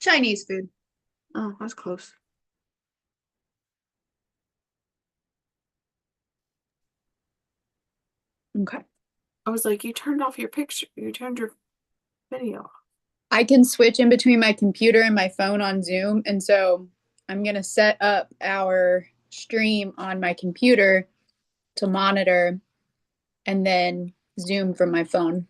Chinese food. Oh, that's close. Okay. I was like, you turned off your picture. You turned your video off. I can switch in between my computer and my phone on Zoom. And so I'm going to set up our stream on my computer to monitor and then Zoom from my phone.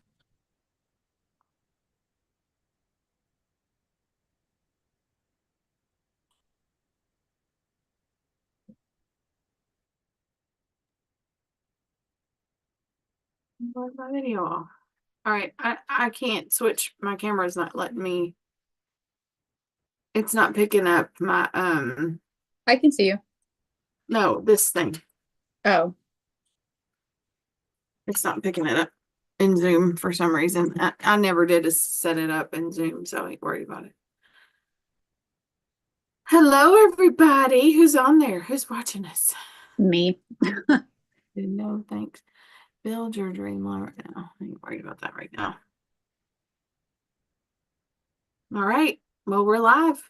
Where's my video off? All right, I can't switch. My camera's not letting me. It's not picking up my I can see you. no, this thing. Oh, It's not picking it up in Zoom for some reason. I never did set it up in Zoom, so I ain't worried about it. Hello, everybody. Who's on there? Who's watching us? me. No, thanks. Build your dream life now. I ain't worried about that right now. All right. Well, we're live.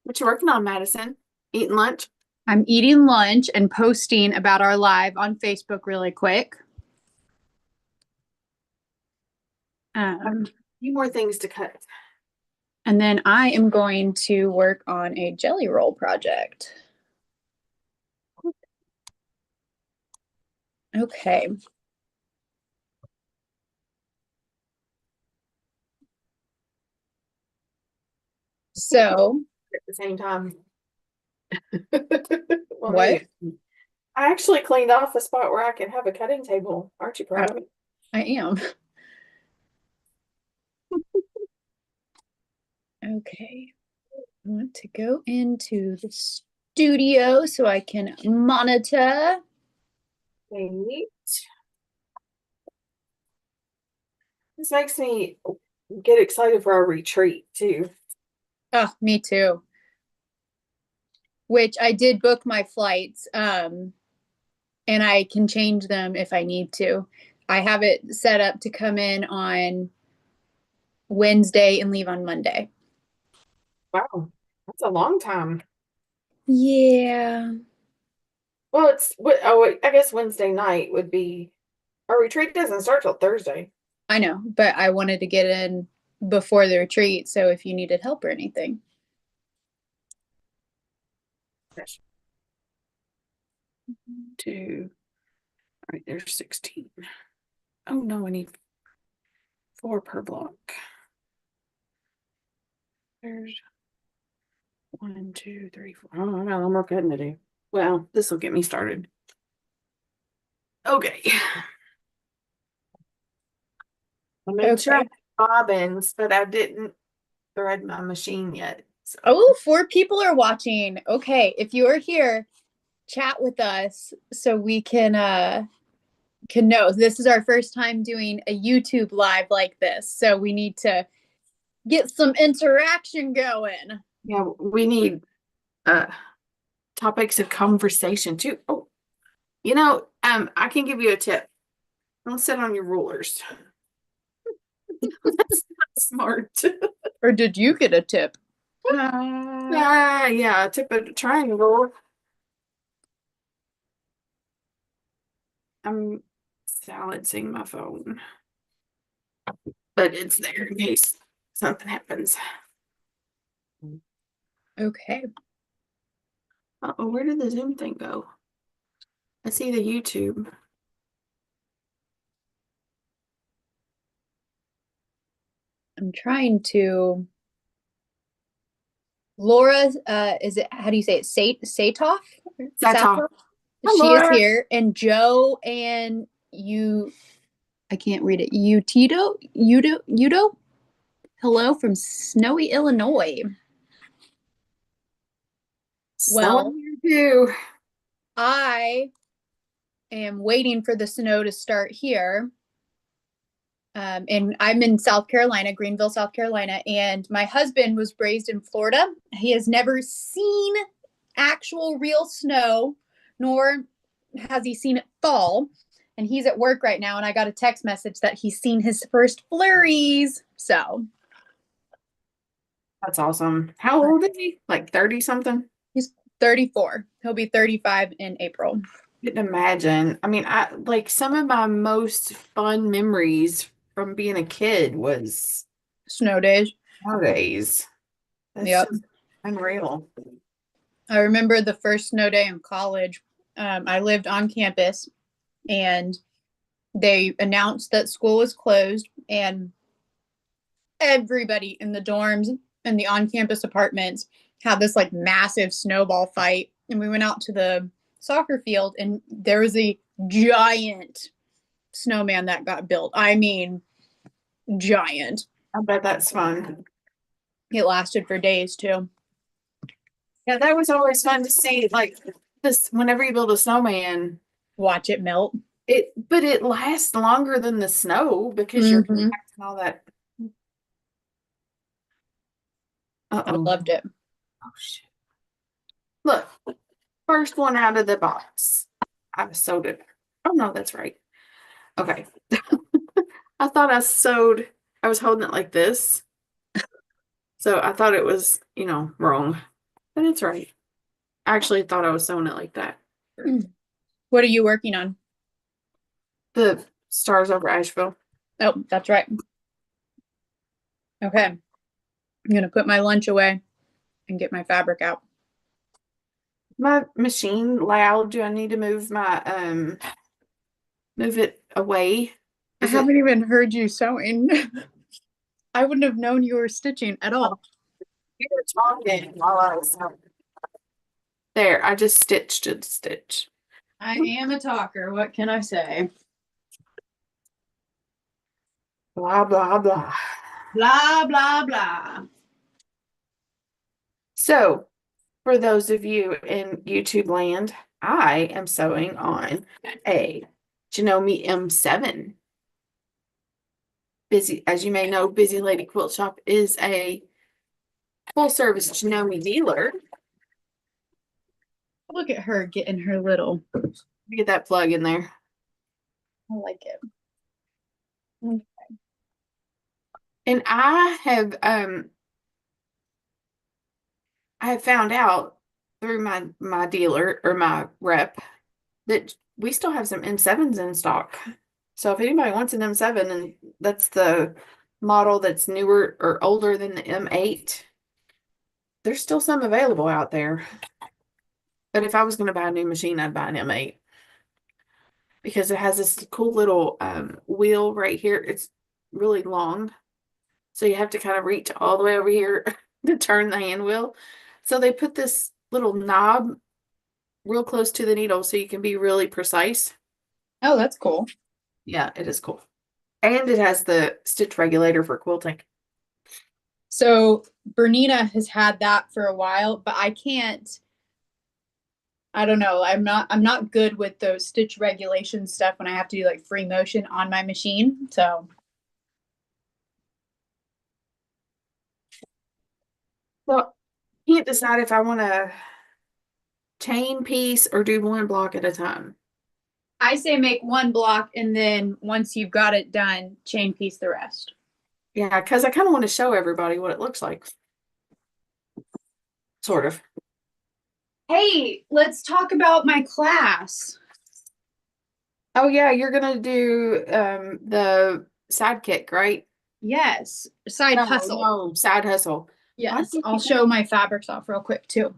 What you working on, Madison? Eating lunch? I'm eating lunch and posting about our live on Facebook really quick. A few more things to cut. And then I am going to work on a jelly roll project. Okay. So At the same time. Well, what? I actually cleaned off the spot where I can have a cutting table. Aren't you proud of me? I am. Okay. I want to go into the studio so I can monitor. Wait. This makes me get excited for our retreat too. Oh, me too. Which I did book my flights, and I can change them if I need to. I have it set up to come in on Wednesday and leave on Monday. Wow, that's a long time. Yeah. Well, it's what I guess Wednesday night would be our retreat doesn't start till Thursday. I know, but I wanted to get in before the retreat, so if you needed help or anything. Two. All right, there's 16. Oh no, I need 4 per block. There's 1, 2, 3, 4. Oh, I got a lot more cutting to do. Well, this will get me started. Okay. I made sure I had bobbins, but I didn't thread my machine yet. So. Oh, 4 people are watching. Okay, if you are here, chat with us so we can know. This is our first time doing a YouTube live like this, so we need to get some interaction going. Yeah, we need topics of conversation too. Oh, I can give you a tip. Don't sit on your rulers. That's not smart. Or did you get a tip? Yeah, tip of the triangle. I'm silencing my phone, but it's there in case something happens. Okay. Uh-oh, where did the Zoom thing go? I see the YouTube. I'm trying to. Laura, is it, how do you say it? Satoff? Satoff. She is here. And Joe and I can't read it. Udo? Hello from snowy Illinois. Well, too. I am waiting for the snow to start here. And I'm in South Carolina, Greenville, South Carolina, and my husband was raised in Florida. He has never seen actual real snow, nor has he seen it fall. And he's at work right now, and I got a text message that he's seen his first flurries. So That's awesome. How old is he? Like 30 something? He's 34. He'll be 35 in April. Couldn't imagine. I mean, I like some of my most fun memories from being a kid was Snow days. nowadays. That's Yep. just unreal. I remember the first snow day in college. I lived on campus and they announced that school was closed and everybody in the dorms and the on-campus apartments had this like massive snowball fight. And we went out to the soccer field and there was a giant snowman that got built. I mean, giant. I bet that's fun. It lasted for days too. Yeah, that was always fun to see. Like this, whenever you build a snowman, Watch it melt. but it lasts longer than the snow because you're Mhm. collecting all that. I Uh-oh. loved it. Oh shit. Look, first one out of the box. I sewed it. Oh no, that's right. Okay. I thought I was holding it like this. So I thought it was, wrong. But it's right. I actually thought I was sewing it like that. What are you working on? The Stars Over Asheville. Oh, that's right. Okay. I'm going to put my lunch away and get my fabric out. My machine loud. Do I need to move it away? I haven't even heard you sewing. I wouldn't have known you were stitching at all. You were talking while I was there. I just stitched a stitch. I am a talker. What can I say? Blah blah blah. Blah, blah, blah. So, for those of you in YouTube land, I am sewing on a Janome M7. Busy, as you may know, Busy Lady Quilt Shop is a full service Janome dealer. Look at her getting her little. Get that plug in there. I like it. And I have found out through my dealer or my rep that we still have some M7s in stock. So if anybody wants an M7 and that's the model that's newer or older than the M8, there's still some available out there. But if I was going to buy a new machine, I'd buy an M8 because it has this cool little wheel right here. It's really long. So you have to kind of reach all the way over here to turn the hand wheel. So they put this little knob real close to the needle so you can be really precise. Oh, that's cool. Yeah, it is cool. And it has the stitch regulator for quilting. So Bernina has had that for a while, but I don't know. I'm not good with those stitch regulation stuff when I have to do like free motion on my machine. So Well, can't decide if I want to chain piece or do one block at a time. I say make one block and then once you've got it done, chain piece the rest. Yeah, because I kind of want to show everybody what it looks like. Sort of. Hey, let's talk about my class. Oh yeah, you're gonna do the sidekick, right? Yes, side hustle. No, side hustle. Yes, I'll show my fabrics off real quick too.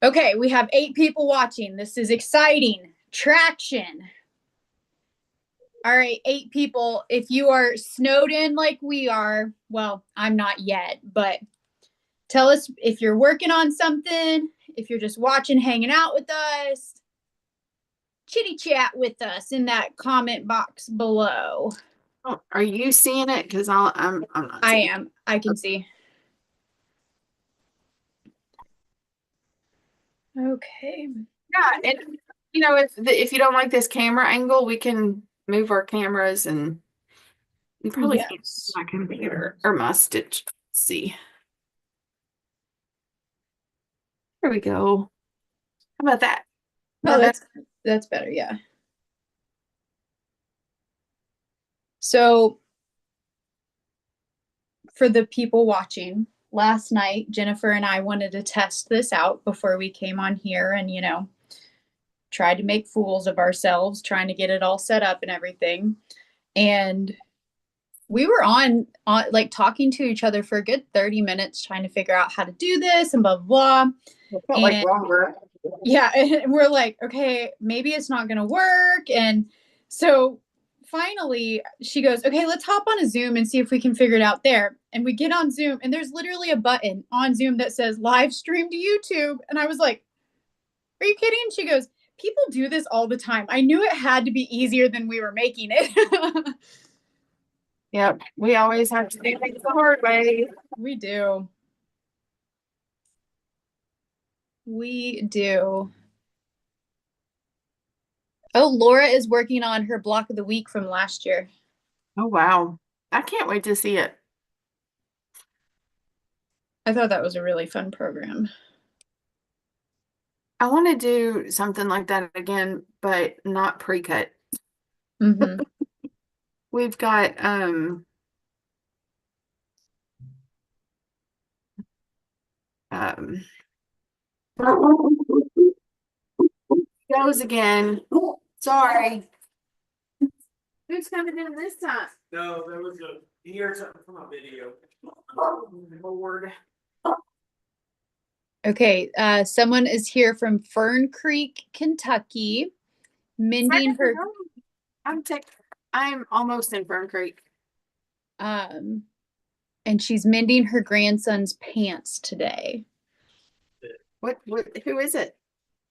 Okay, we have 8 people watching. This is exciting. Traction. All right, 8 people. If you are snowed in like we are, well, I'm not yet, but tell us if you're working on something, if you're just watching, hanging out with us, chitty chat with us in that comment box below. Oh, are you seeing it? Because I'm not. I am. I can see. Okay. Yeah, and if you don't like this camera angle, we can move our cameras and you probably can't see my computer or my stitch. Let's see. There we go. How about that? Oh, that's better, yeah. So for the people watching, last night, Jennifer and I wanted to test this out before we came on here and, tried to make fools of ourselves, trying to get it all set up and everything. And we were on like talking to each other for a good 30 minutes trying to figure out how to do this and blah blah blah. It felt like And longer. yeah, and we're like, okay, maybe it's not gonna work. And so finally she goes, okay, let's hop on a Zoom and see if we can figure it out there. And we get on Zoom and there's literally a button on Zoom that says live stream to YouTube. And I was like, are you kidding? She goes, people do this all the time. I knew it had to be easier than we were making it. Yep. We always have to do things the hard way. We do. We do. Oh, Laura is working on her block of the week from last year. Oh, wow. I can't wait to see it. I thought that was a really fun program. I want to do something like that again, but not pre-cut. Mm-hmm. We've got um goes again. Sorry. Who's coming in this time? No, there was you heard something from a video. Oh, Lord. Okay, someone is here from Fern Creek, Kentucky, mending her I'm almost in Fern Creek. and she's mending her grandson's pants today. What who is it?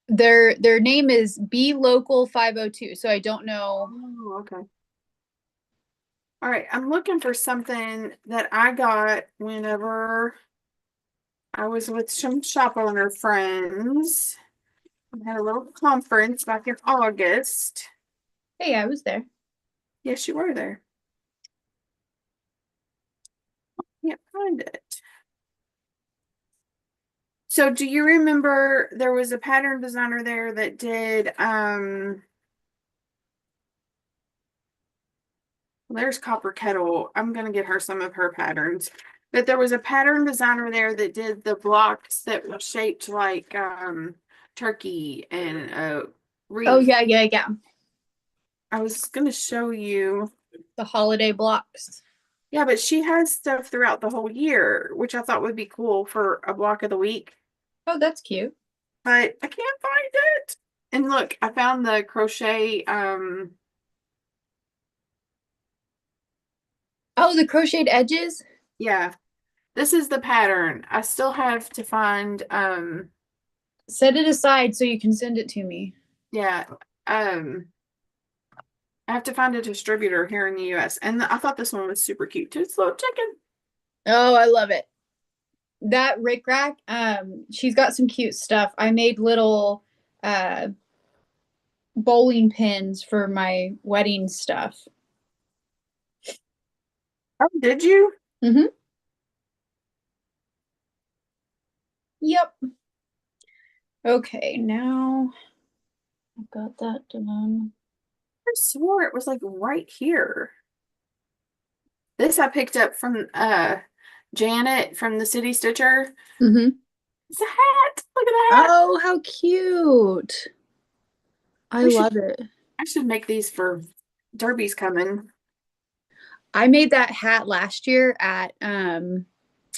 Their name is B Local 502, so I don't know. Oh, okay. All right, I'm looking for something that I got whenever I was with some shop owner friends. We had a little conference back in August. Hey, I was there. Yes, you were there. Can't find it. So do you remember there was a pattern designer there that did there's Copper Kettle. I'm gonna get her some of her patterns. But there was a pattern designer there that did the blocks that were shaped like turkey and wreath. Oh yeah. I was gonna show you. The holiday blocks. Yeah, but she has stuff throughout the whole year, which I thought would be cool for a block of the week. Oh, that's cute. But I can't find it. And look, I found the crochet Oh, the crocheted edges. yeah. This is the pattern. I still have to find Set it aside so you can send it to me. yeah. I have to find a distributor here in the US. And I thought this one was super cute too. It's a little chicken. Oh, I love it. That Rick Rack, she's got some cute stuff. I made little bowling pins for my wedding stuff. Oh, did you? Mm-hmm. Yep. Okay, now I've got that done. I swore it was like right here. This I picked up from Janet from the City Stitcher. Mm-hmm. It's a hat. Look at the hat. Oh, how cute. I love it. I should make these for Derby's coming. I made that hat last year at The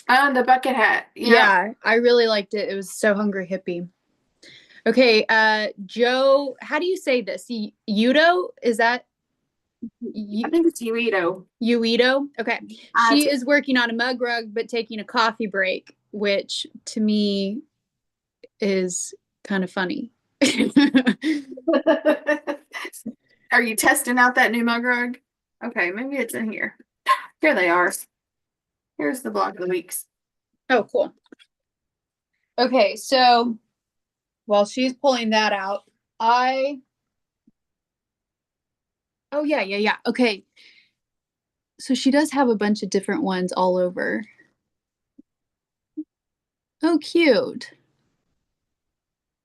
bucket hat. yeah, I really liked it. It was so hungry hippie. Okay, Joe, how do you say this? Yudo? Is that I think it's Uito. Uito? Okay. She is working on a mug rug, but taking a coffee break, which to me is kind of funny. Are you testing out that new mug rug? Okay, maybe it's in here. Here they are. Here's the block of the weeks. Oh, cool. Okay, so while she's pulling that out, oh yeah. Okay. So she does have a bunch of different ones all over. Oh, cute.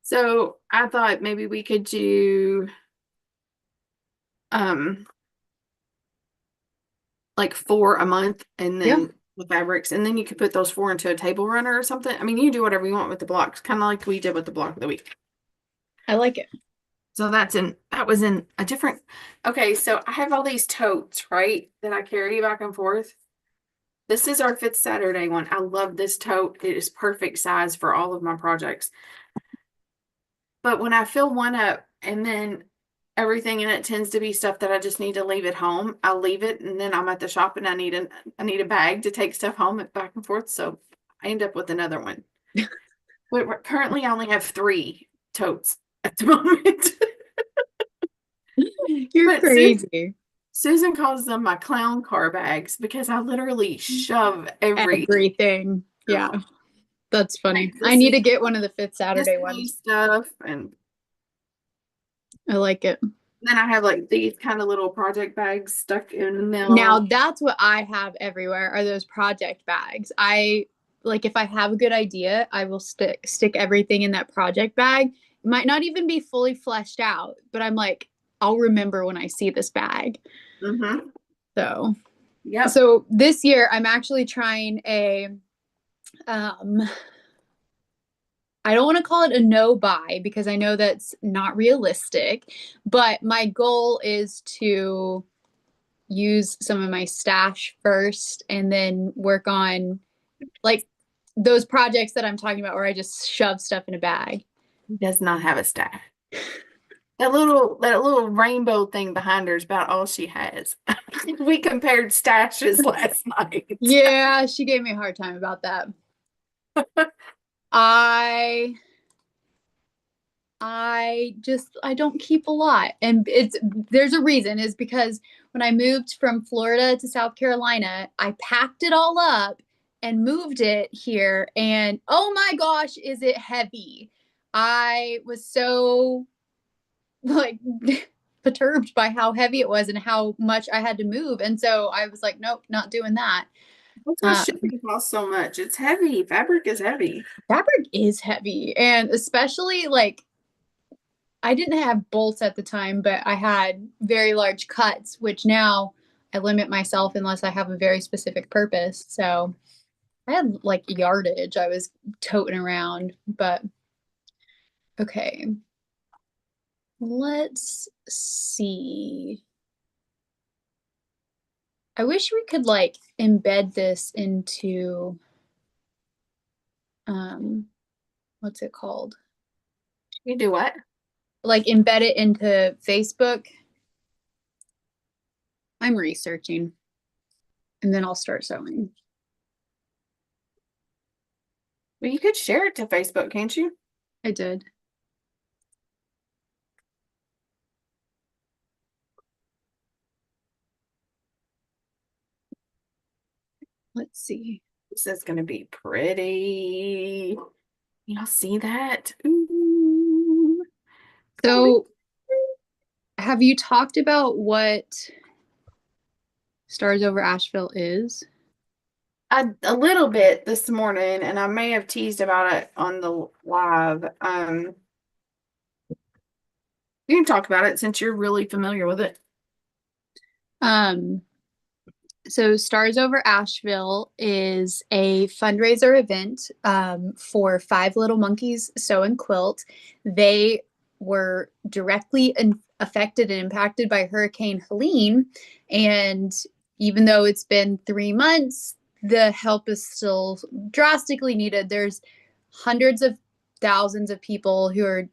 So I thought maybe we could do like 4 a month and then the fabrics, and then you could put those four into a table runner or something. I mean, you do whatever you want with the blocks, kind of like we did with the block of the week. I like it. So that was in a different. Okay, so I have all these totes, right, that I carry back and forth. This is our Fifth Saturday one. I love this tote. It is perfect size for all of my projects. But when I fill one up and then everything in it tends to be stuff that I just need to leave at home, I'll leave it, and then I'm at the shop and I need a bag to take stuff home and back and forth. So I end up with another one. Currently I only have 3 totes at the moment. You're But crazy. Susan calls them my clown car bags because I literally shove Everything. Yeah. That's funny. Like, I need to get one of the Fifth Saturday display ones. stuff, and I like it. then I have like these kind of little project bags stuck in them. Now that's what I have everywhere are those project bags. I like if I have a good idea, I will stick everything in that project bag. It might not even be fully fleshed out, but I'm like, I'll remember when I see this bag. Mm-hmm. So Yep. so this year I'm actually trying a I don't want to call it a no buy because I know that's not realistic, but my goal is to use some of my stash first and then work on like those projects that I'm talking about where I just shove stuff in a bag. He does not have a staff. That little rainbow thing behind her is about all she has. We compared stashes last night. Yeah, she gave me a hard time about that. I don't keep a lot. And there's a reason is because when I moved from Florida to South Carolina, I packed it all up and moved it here. And oh my gosh, is it heavy? I was so like perturbed by how heavy it was and how much I had to move. And so I was like, nope, not doing that. That's why shipping costs so much. It's heavy. Fabric is heavy. Fabric is heavy. And especially like I didn't have bolts at the time, but I had very large cuts, which now I limit myself unless I have a very specific purpose. So I had like yardage I was toting around, but okay. Let's see. I wish we could like embed this into what's it called? You do what? Like embed it into Facebook. I'm researching and then I'll start sewing. Well, you could share it to Facebook, can't you? I did. Let's see. This is going to be pretty. Y'all see that? Ooh. So, have you talked about what Stars Over Asheville is? A little bit this morning, and I may have teased about it on the live. You can talk about it since you're really familiar with it. So Stars Over Asheville is a fundraiser event for Five Little Monkeys Sew and Quilt. They were directly affected and impacted by Hurricane Helene, and even though it's been 3 months, the help is still drastically needed. There's hundreds of thousands of people who are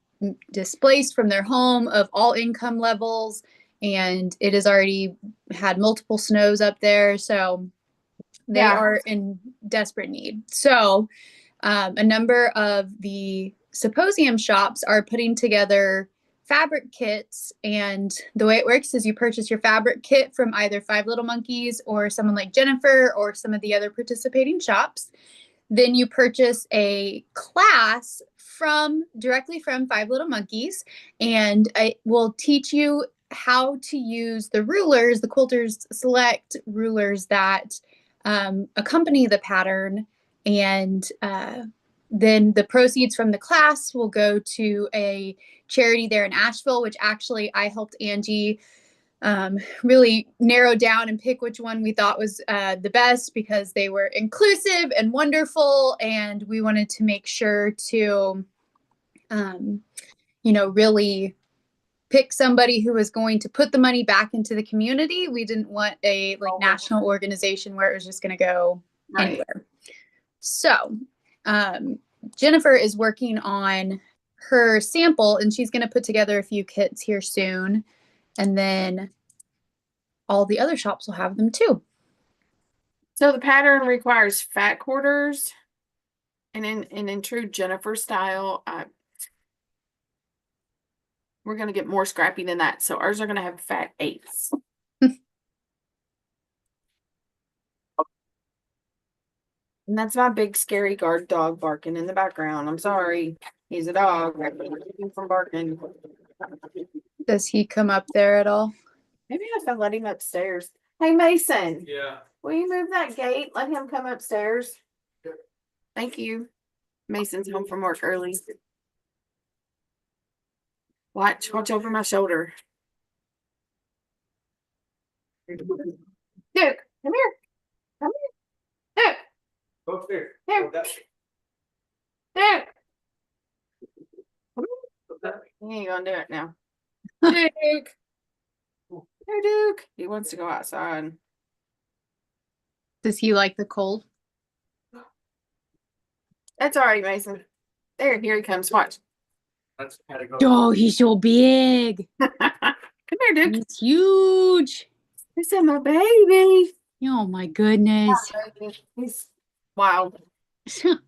displaced from their home of all income levels, and it has already had multiple snows up there, so they are in desperate need. So a number of the symposium shops are putting together fabric kits, and the way it works is you purchase your fabric kit from either Five Little Monkeys or someone like Jennifer or some of the other participating shops. Then you purchase a class directly from Five Little Monkeys, and it will teach you how to use the rulers, the Quilters Select rulers that accompany the pattern. And then the proceeds from the class will go to a charity there in Asheville, which actually I helped Angie really narrow down and pick which one we thought was the best because they were inclusive and wonderful, and we wanted to make sure to, really pick somebody who was going to put the money back into the community. We didn't want a national organization where it was just going to go anywhere. So Jennifer is working on her sample, and she's going to put together a few kits here soon, and then all the other shops will have them too. So the pattern requires fat quarters, and in true Jennifer style, we're gonna get more scrappy than that. So ours are gonna have fat 8s. And that's my big scary guard dog barking in the background. I'm sorry. He's a dog. I keep him from barking. Does he come up there at all? Maybe I have to let him upstairs. Hey Mason, Yeah. will you move that gate? Let him come upstairs. Sure. Thank you. Mason's home from work early. Watch over my shoulder. Duke, come here. Come here. Duke, Go upstairs. Here. Go that- Duke. go that way. He ain't gonna do it now. Duke. Here, Duke. He wants to go outside. Does he like the cold? That's all right, Mason. There, here he comes. Watch. That's how to go. Oh, he's so big. Come here, Duke. He's huge. This is my baby. Oh my goodness. He's wild. So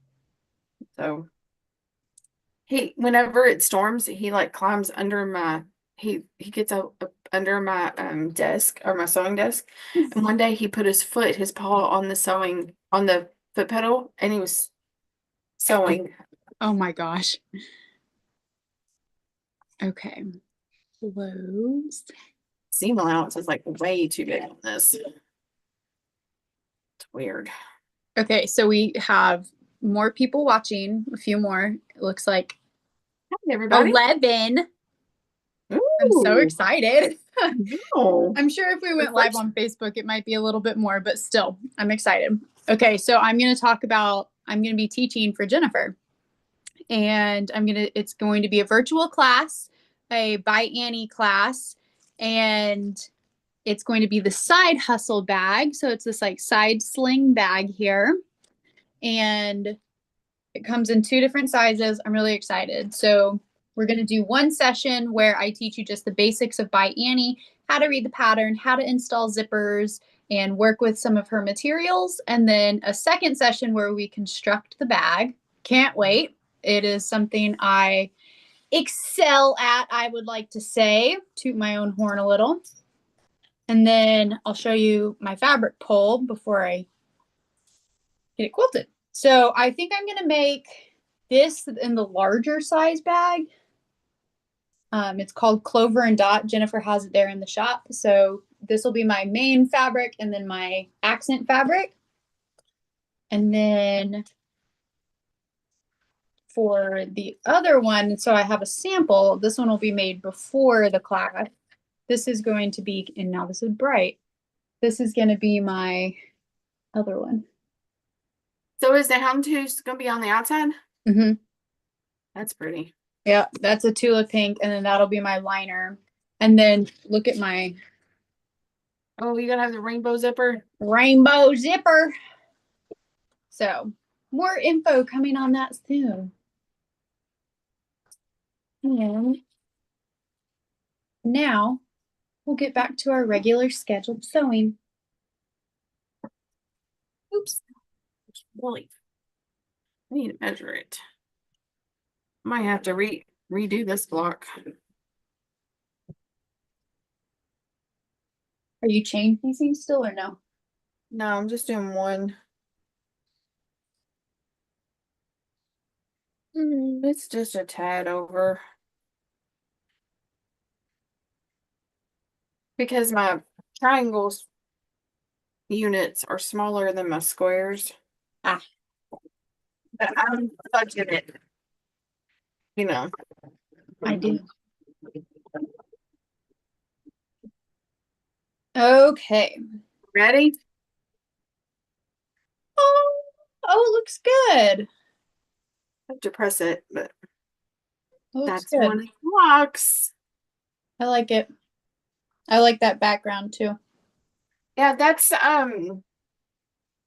whenever it storms, he like climbs under my he gets up under my desk or my sewing desk. And one day he put his paw on the foot pedal, and he was sewing. Oh my gosh. Okay. Close. Seam allowance is like way too big on this. It's weird. Okay, so we have more people watching, a few more. It looks like Hi, everybody. 11. I'm so Ooh. excited. Oh. I'm sure if we went live on Facebook, it might be a little bit more, but still, I'm excited. Okay, so I'm going to be teaching for Jennifer. And it's going to be a virtual class, a by Annie class, and it's going to be the side hustle bag. So it's this like side sling bag here. And it comes in 2 different sizes. I'm really excited. So we're going to do one session where I teach you just the basics of by Annie, how to read the pattern, how to install zippers, and work with some of her materials. And then a second session where we construct the bag. Can't wait. It is something I excel at, I would like to say. Toot my own horn a little. And then I'll show you my fabric pull before I get it quilted. So I think I'm going to make this in the larger size bag. It's called Clover and Dot. Jennifer has it there in the shop. So this will be my main fabric and then my accent fabric. And then for the other one, so I have a sample. This one will be made before the class. This is going to be, and now this is bright. This is going to be my other one. So is the houndstooth going to be on the outside? Mm-hmm. That's pretty. Yeah, that's a Tula pink, and then that'll be my liner. And then look at my Oh, you going to have the rainbow zipper? rainbow zipper. So more info coming on that soon. And now we'll get back to our regular scheduled sewing. Oops. Really? I need to measure it. Might have to redo this block. Are you chain piecing still or no? No, I'm just doing one. It's just a tad over. Because my triangles units are smaller than my squares. Ah. But I'm fudging it. You know. I do. Okay. Ready? Oh, it looks good. I have to press it, but It looks that's good. one of the blocks. I like it. I like that background too. Yeah, that's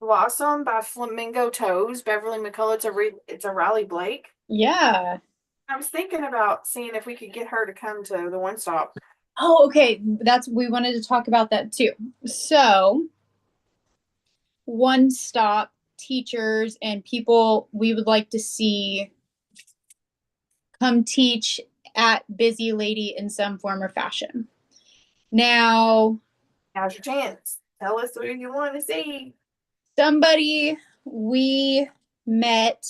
Blossom by Flamingo Toes, Beverly McCullough. It's a Riley Blake. Yeah. I was thinking about seeing if we could get her to come to the One Stop. Oh, okay. We wanted to talk about that too. So, One Stop teachers and people we would like to see come teach at Busy Lady in some form or fashion. Now, Now's your chance. Tell us who you want to see. somebody we met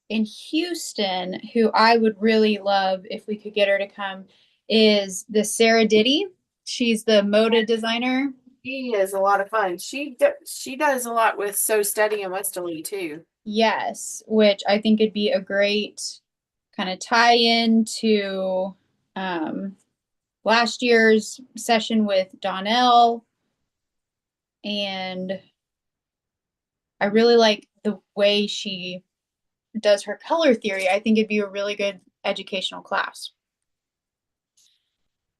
in Houston who I would really love if we could get her to come is the Sarah Diddy. She's the Moda designer. She is a lot of fun. She does a lot with So Steady and Westerly too. Yes, which I think would be a great kind of tie in to last year's session with Donnell. And I really like the way she does her color theory. I think it'd be a really good educational class.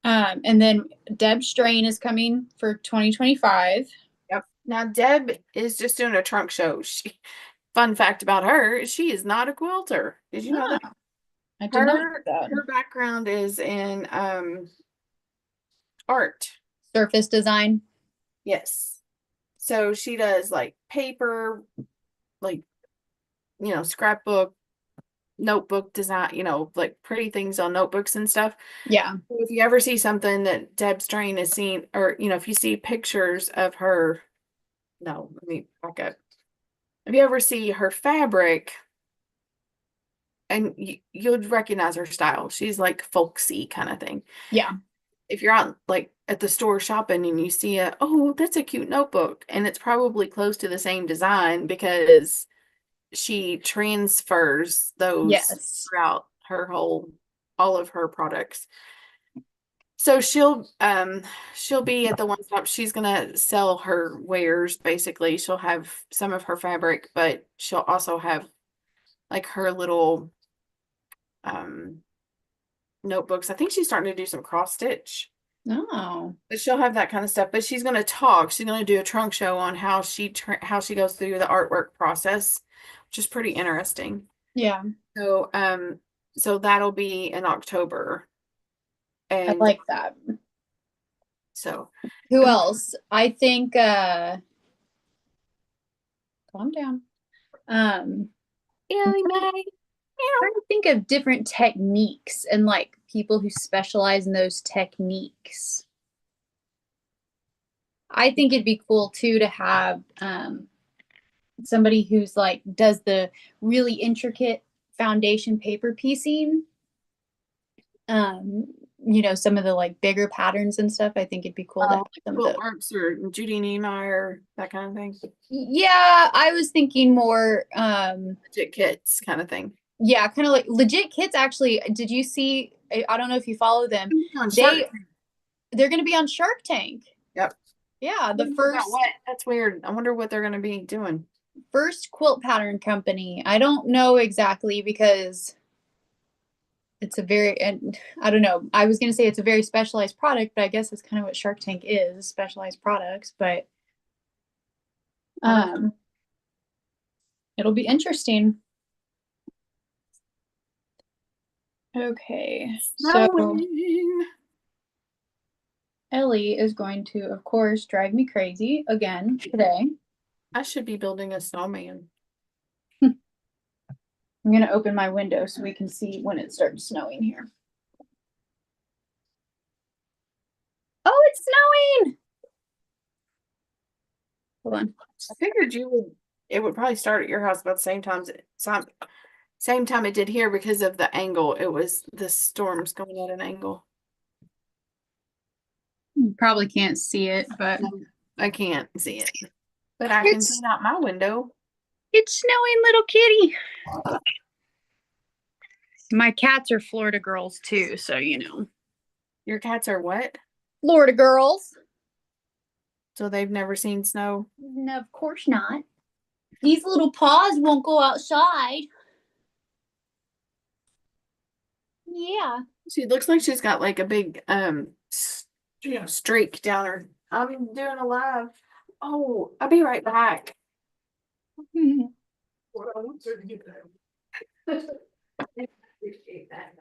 And then Deb Strain is coming for 2025. Yep. Now Deb is just doing a trunk show. Fun fact about her, she is not a quilter. Did you know that? Ah, I did not know Her that. her background is in art. Surface design. Yes. So she does like paper, like scrapbook, notebook design, like pretty things on notebooks and stuff. Yeah. If you ever see something that Deb Strain has seen, or if you see pictures of her, no, let me back up. If you ever see her fabric, and you'll recognize her style, she's like folksy kind of thing. Yeah. If you're out like at the store shopping and you see oh, that's a cute notebook, and it's probably close to the same design because she transfers those Yes. throughout all of her products. So she'll be at the One Stop. She's gonna sell her wares basically. She'll have some of her fabric, but she'll also have like her little um notebooks. I think she's starting to do some cross stitch. Oh. But she'll have that kind of stuff. But she's gonna talk. She's gonna do a trunk show on how she goes through the artwork process, which is pretty interesting. Yeah. So that'll be in October. I And like that. so Who else? I think calm down. Ellie Mae. Trying to think of different techniques and like people who specialize in those techniques. I think it'd be cool too to have somebody who's like does the really intricate foundation paper piecing. Some of the like bigger patterns and stuff. I think it'd be cool to have some of those. Works or Judy Niemeyer, that kind of thing. Yeah, I was thinking more Legit kits kind of thing. yeah, kind of like legit kits actually. Did you see I don't know if you follow them. They're going to be on Shark Tank. Yep. Yeah, the first what? That's weird. I wonder what they're going to be doing. First quilt pattern company. I don't know exactly because it's and I don't know. I was going to say it's a very specialized product, but I guess that's kind of what Shark Tank is, specialized products, but it'll be interesting. Okay. So Ellie is going to, of course, drive me crazy again today. I should be building a snowman. I'm going to open my window so we can see when it starts snowing here. Oh, it's snowing! Hold on. I figured it would probably start at your house about the same time it did here because of the angle. The storm's going at an angle. You probably can't see it, but I can't see it. But I can see out my window. It's snowing, little kitty. My cats are Florida girls too, so Your cats are what? Florida girls. So they've never seen snow. No, of course not. These little paws won't go outside. Yeah. She looks like she's got like a big Yeah. streak down her. I'm doing a live. Oh, I'll be right back. What I want to get that. Appreciate that.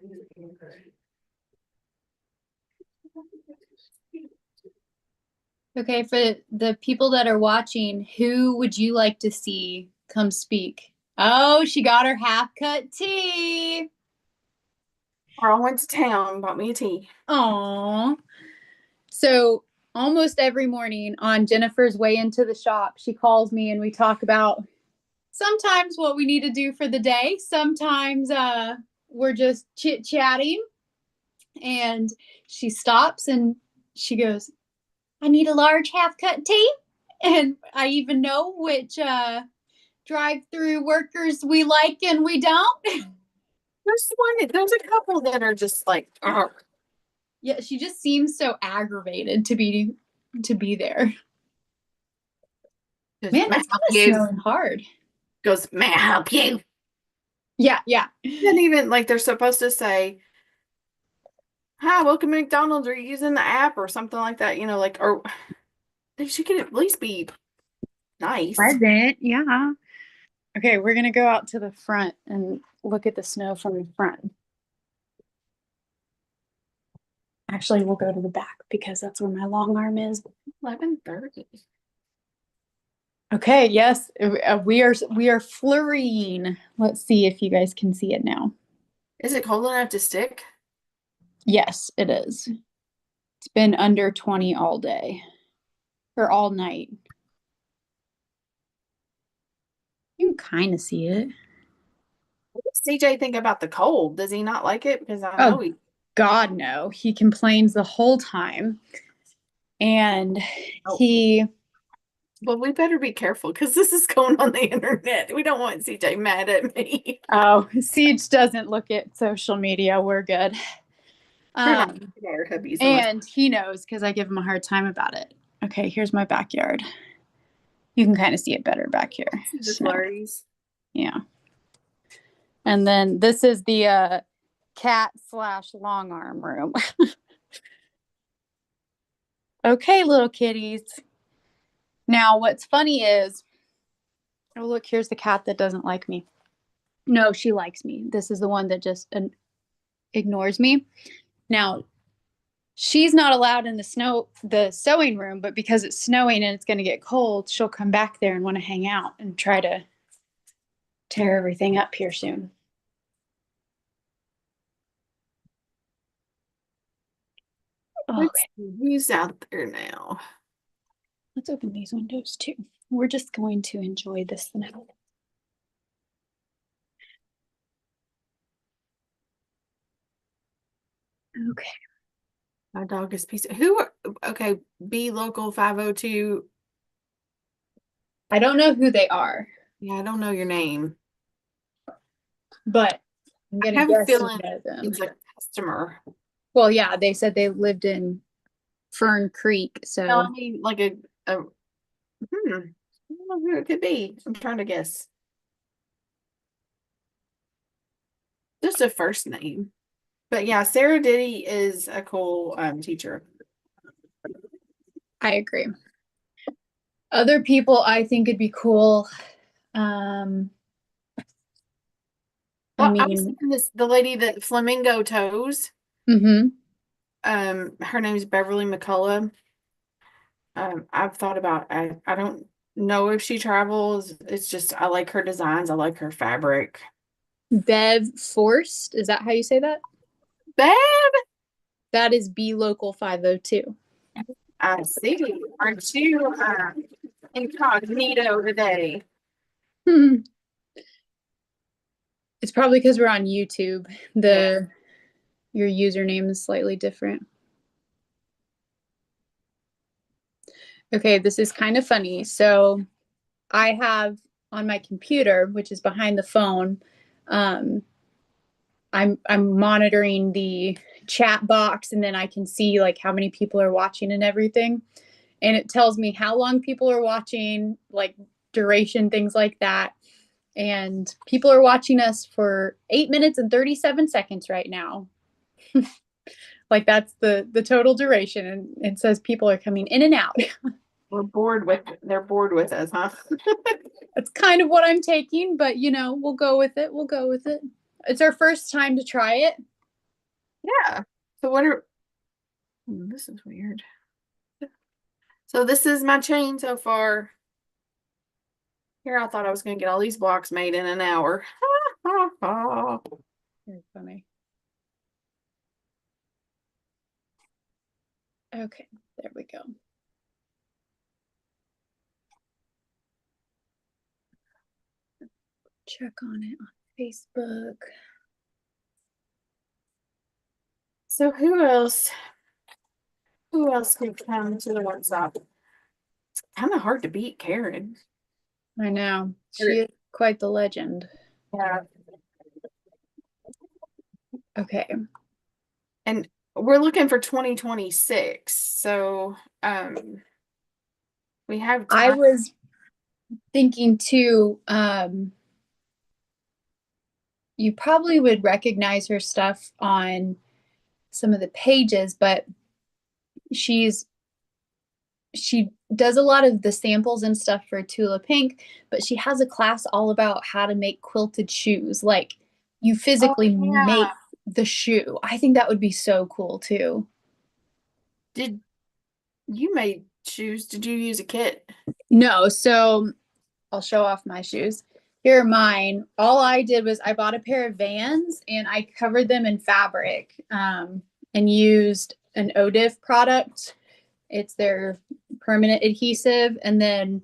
Okay, for the people that are watching, who would you like to see come speak? Oh, she got her half cut tea. Carl went to town, bought me a tea. Aww. So almost every morning on Jennifer's way into the shop, she calls me and we talk about sometimes what we need to do for the day. Sometimes we're just chit-chatting, and she stops and she goes, I need a large half cut tea. And I even know which drive-through workers we like and we don't. There's a couple that are just like, "Ugh." Yeah, she just seems so aggravated to be there. Just, Man, "May I it's help kind of you?" snowing hard. Goes, "May I help you?" Yeah, yeah. And even like they're supposed to say, hi, welcome to McDonald's. Are you using the app or something like that? You know, like, or she could at least be nice. Present, yeah. Okay, we're gonna go out to the front and look at the snow from the front. Actually, we'll go to the back because that's where my long arm is. 11:30. Okay, yes, we are flurrying. Let's see if you guys can see it now. Is it cold enough to stick? Yes, it is. It's been under 20 all day or all night. You can kind of see it. What does CJ think about the cold? Does he not like it? Because I Oh. know he. God, no. He complains the whole time. And he, Well, we better be careful because this is going on the internet. We don't want CJ mad at me. oh, Siege doesn't look at social media. We're good. We're not our hubbies unless- And he knows because I give him a hard time about it. Okay, here's my backyard. You can kind of see it better back here. the Snow. flurries. Yeah. And then this is the cat/long arm room. Okay, little kitties. Now, what's funny is, oh, look, here's the cat that doesn't like me. No, she likes me. This is the one that just ignores me. Now, she's not allowed in the sewing room, but because it's snowing and it's going to get cold, she'll come back there and want to hang out and try to tear everything up here soon. Okay. Who's out there now? Let's open these windows too. We're just going to enjoy this snow. Okay. My dog is piece. Okay, B local 502. I don't know who they are, Yeah, I don't know your name. but I'm I gonna have a guess you feeling know them. it's a customer. Well, yeah, they said they lived in Fern Creek, so No, I mean like I don't know who it could be. I'm trying to guess. Just a first name. But yeah, Sarah Diddy is a cool teacher. I agree. Other people I think would be cool. Well, I I was mean, thinking the lady that Flamingo Toes. mhm. Her name's Beverly McCullough. I've thought about I don't know if she travels. It's just I like her designs. I like her fabric. Bev Forst, is that how you say that? Bev, That is B Local 502. I see. Aren't you incognito today? It's probably because we're on YouTube. Your username is slightly different. Okay, this is kind of funny. So I have on my computer, which is behind the phone, I'm monitoring the chat box, and then I can see like how many people are watching and everything. and it tells me how long people are watching, like duration, things like that. And people are watching us for 8 minutes and 37 seconds right now. Like that's the total duration, and it says people are coming in and out. They're bored with us, huh? That's kind of what I'm taking, but we'll go with it. We'll go with it. It's our first time to try it. Yeah. So what are this is weird. So this is my chain so far. Here I thought I was gonna get all these blocks made in an hour. Very funny. Okay, there we go. Check on it on Facebook. So who else? Who else could come to the workshop? It's kind of hard to beat Karen. I know. She is quite the legend. Yeah. Okay. And we're looking for 2026. So we have I time. was thinking too, you probably would recognize her stuff on some of the pages, but she does a lot of the samples and stuff for Tula Pink, but she has a class all about how to make quilted shoes. Like you physically make the shoe. I think that would be so cool too. Did you made shoes? Did you use a kit? No, so I'll show off my shoes. Here are mine. All I did was I bought a pair of Vans and I covered them in fabric and used an ODIF product. It's their permanent adhesive. And then,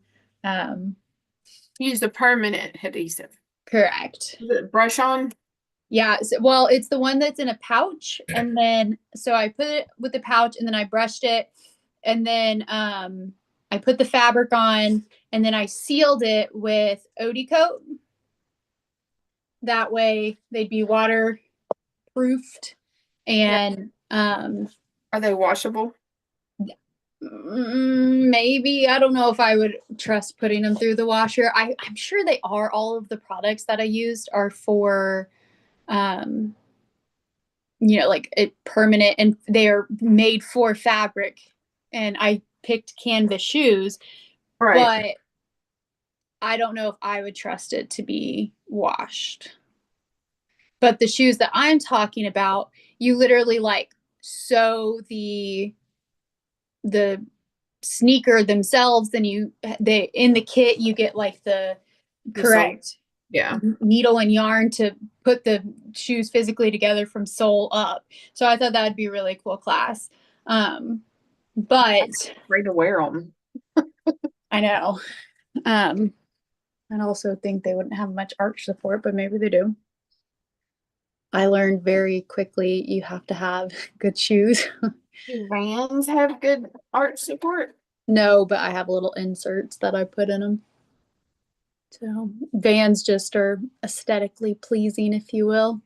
Used a permanent adhesive. correct. Was it brush on? Yeah. Well, it's the one that's in a pouch. And then, so I put it with the pouch and then I brushed it. And then I put the fabric on and then I sealed it with OD coat. That way they'd be waterproofed and Are they washable? maybe I don't know if I would trust putting them through the washer. I'm sure they are. All of the products that I used are for like it permanent, and they are made for fabric, and I picked canvas shoes, Right. but I don't know if I would trust it to be washed. But the shoes that I'm talking about, you literally like sew the sneaker themselves, then they in the kit you get like the correct Yeah. needle and yarn to put the shoes physically together from sole up. So I thought that would be a really cool class. But Afraid to wear them. I know. I also think they wouldn't have much arch support, but maybe they do. I learned very quickly you have to have good shoes. Do Vans have good arch support? No, but I have little inserts that I put in them. So Vans just are aesthetically pleasing, if you will.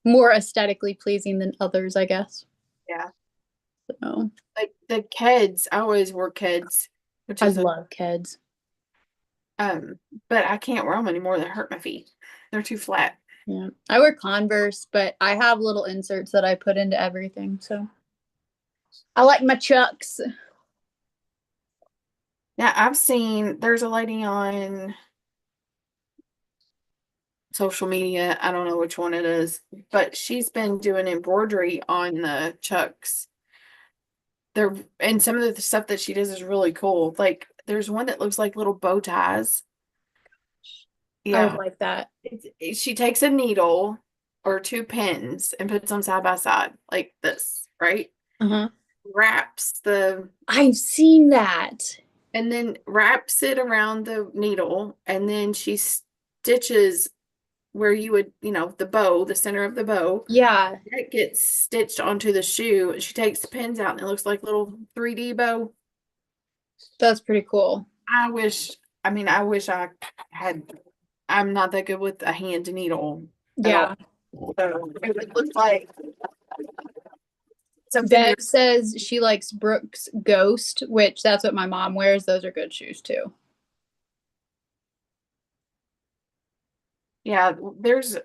More aesthetically pleasing than others, I guess. Yeah. So Like the Keds, I always wore Keds, which I is love Keds. but I can't wear them anymore. They hurt my feet. They're too flat. Yeah. I wear Converse, but I have little inserts that I put into everything. So I like my Chucks. Now I've seen there's a lady on social media. I don't know which one it is, but she's been doing embroidery on the Chucks. And some of the stuff that she does is really cool. Like there's one that looks like little bow ties. I would Yeah. like that. She takes a needle or two pins and puts them side by side like this, right? Uh-huh. Wraps I've seen that. and then wraps it around the needle, and then she stitches where you would, the bow, the center of the bow. Yeah. It gets stitched onto the shoe, and she takes the pins out, and it looks like little 3D bow. That's pretty cool. I wish I had. I'm not that good with a hand needle. Yeah. So it would look like Something Bev says she likes Brooks Ghost, which that's what my mom wears. Those are good shoes too. Yeah, there's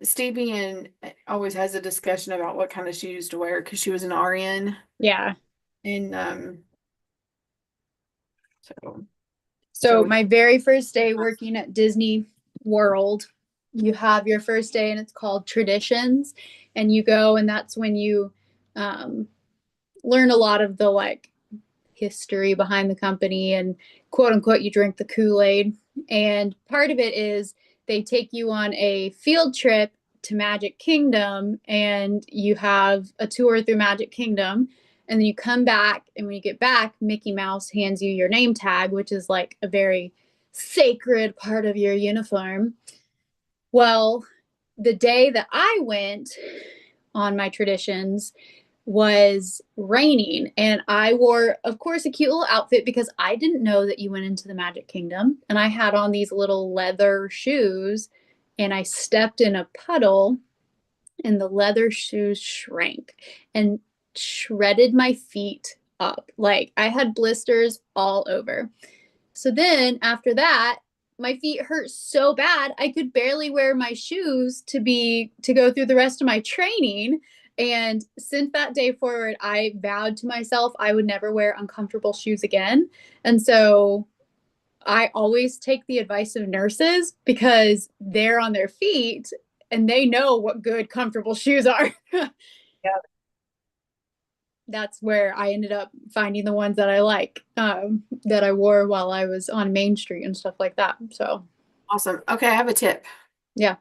Stevie and always has a discussion about what kind of shoes to wear because she was an RN Yeah. and so So so my very first day working at Disney World, you have your first day and it's called Traditions, and you go and that's when you learn a lot of the like history behind the company and quote unquote you drink the Kool-Aid. And part of it is they take you on a field trip to Magic Kingdom and you have a tour through Magic Kingdom. And then you come back, and when you get back, Mickey Mouse hands you your name tag, which is like a very sacred part of your uniform. Well, the day that I went on my traditions was raining, and I wore, of course, a cute little outfit because I didn't know that you went into the Magic Kingdom. And I had on these little leather shoes, and I stepped in a puddle, and the leather shoes shrank and shredded my feet up. Like I had blisters all over. So then after that, my feet hurt so bad I could barely wear my shoes to go through the rest of my training. And since that day forward, I vowed to myself I would never wear uncomfortable shoes again. And so I always take the advice of nurses because they're on their feet and they know what good, comfortable shoes are. Yeah. That's where I ended up finding the ones that I like, that I wore while I was on Main Street and stuff like that. So, awesome. Okay, I have a tip. yeah.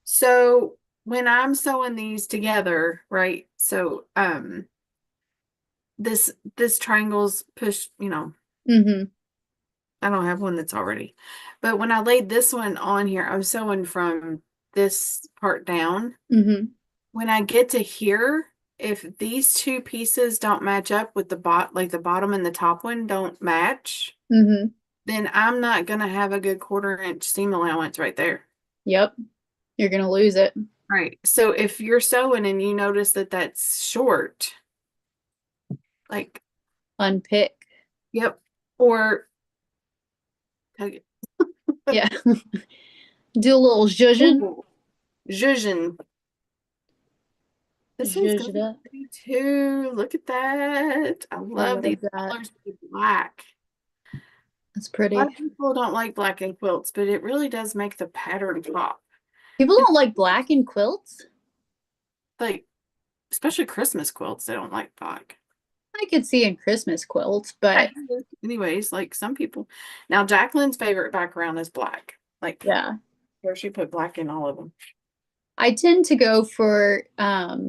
So when I'm sewing these together, right? So this triangle's pushed, Mm-hmm. I don't have one that's already. But when I laid this one on here, I was sewing from this part down. Mm-hmm. When I get to here, if these two pieces don't match up with like the bottom and the top one don't match, Mm-hmm. then I'm not gonna have a good 1/4 inch seam allowance right there. Yep. You're gonna lose it. Right. So if you're sewing and you notice that that's short, like, Unpick. yep, or tug it. Yeah. Do a little zhuzhin. Ooh, zhuzhin. This one's Zhuzh gonna it be up. pretty too. Look at that. I love What these is that? colors with black. That's A lot pretty. of people don't like black in quilts, but it really does make the pattern pop. People don't like black in quilts. Like, especially Christmas quilts, they don't like black. I could see in Christmas quilts, but Anyways, like some people. Now, Jacqueline's favorite background is black. Like, yeah. where she put black in all of them. I tend to go for a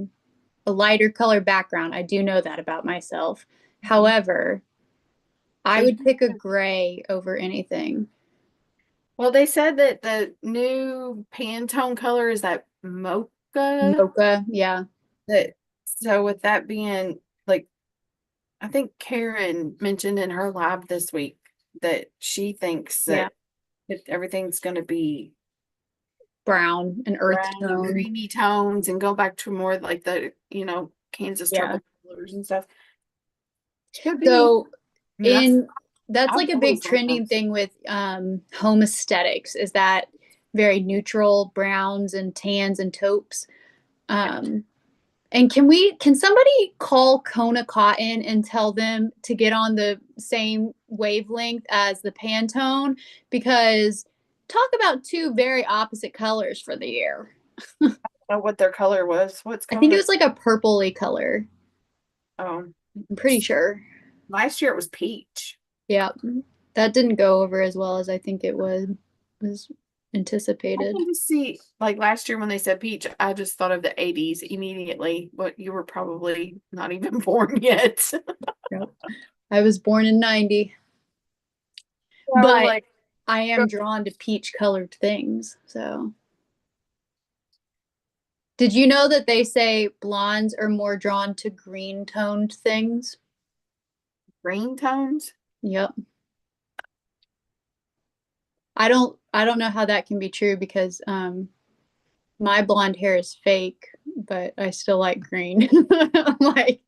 lighter color background. I do know that about myself. However, I would pick a gray over anything. Well, they said that the new Pantone color is that mocha. Mocha, yeah. That so with that being like, I think Karen mentioned in her lab this week that she thinks Yeah. that everything's going to be Brown and earth brown and tone. creamy tones and go back to more like the Kansas Yeah. trouble colors and stuff. Should be. So I mean, that's like I've a big always liked trending those. thing with home aesthetics is that very neutral browns and tans and taupes. And can somebody call Kona Cotton and tell them to get on the same wavelength as the Pantone? Because talk about two very opposite colors for the year. Know what their color was. What's I think it color? was like a purpley color. Um, I'm pretty sure. last year it was peach. Yeah. That didn't go over as well as I think it was I anticipated. can just see, like last year when they said peach, I just thought of the 80s immediately, but you were probably not even born yet. Yep. I was born in 90, So, but like, I am drawn to peach colored things. So, did you know that they say blondes are more drawn to green toned things? green tones. Yep. I don't know how that can be true because my blonde hair is fake but I still like green. I'm like,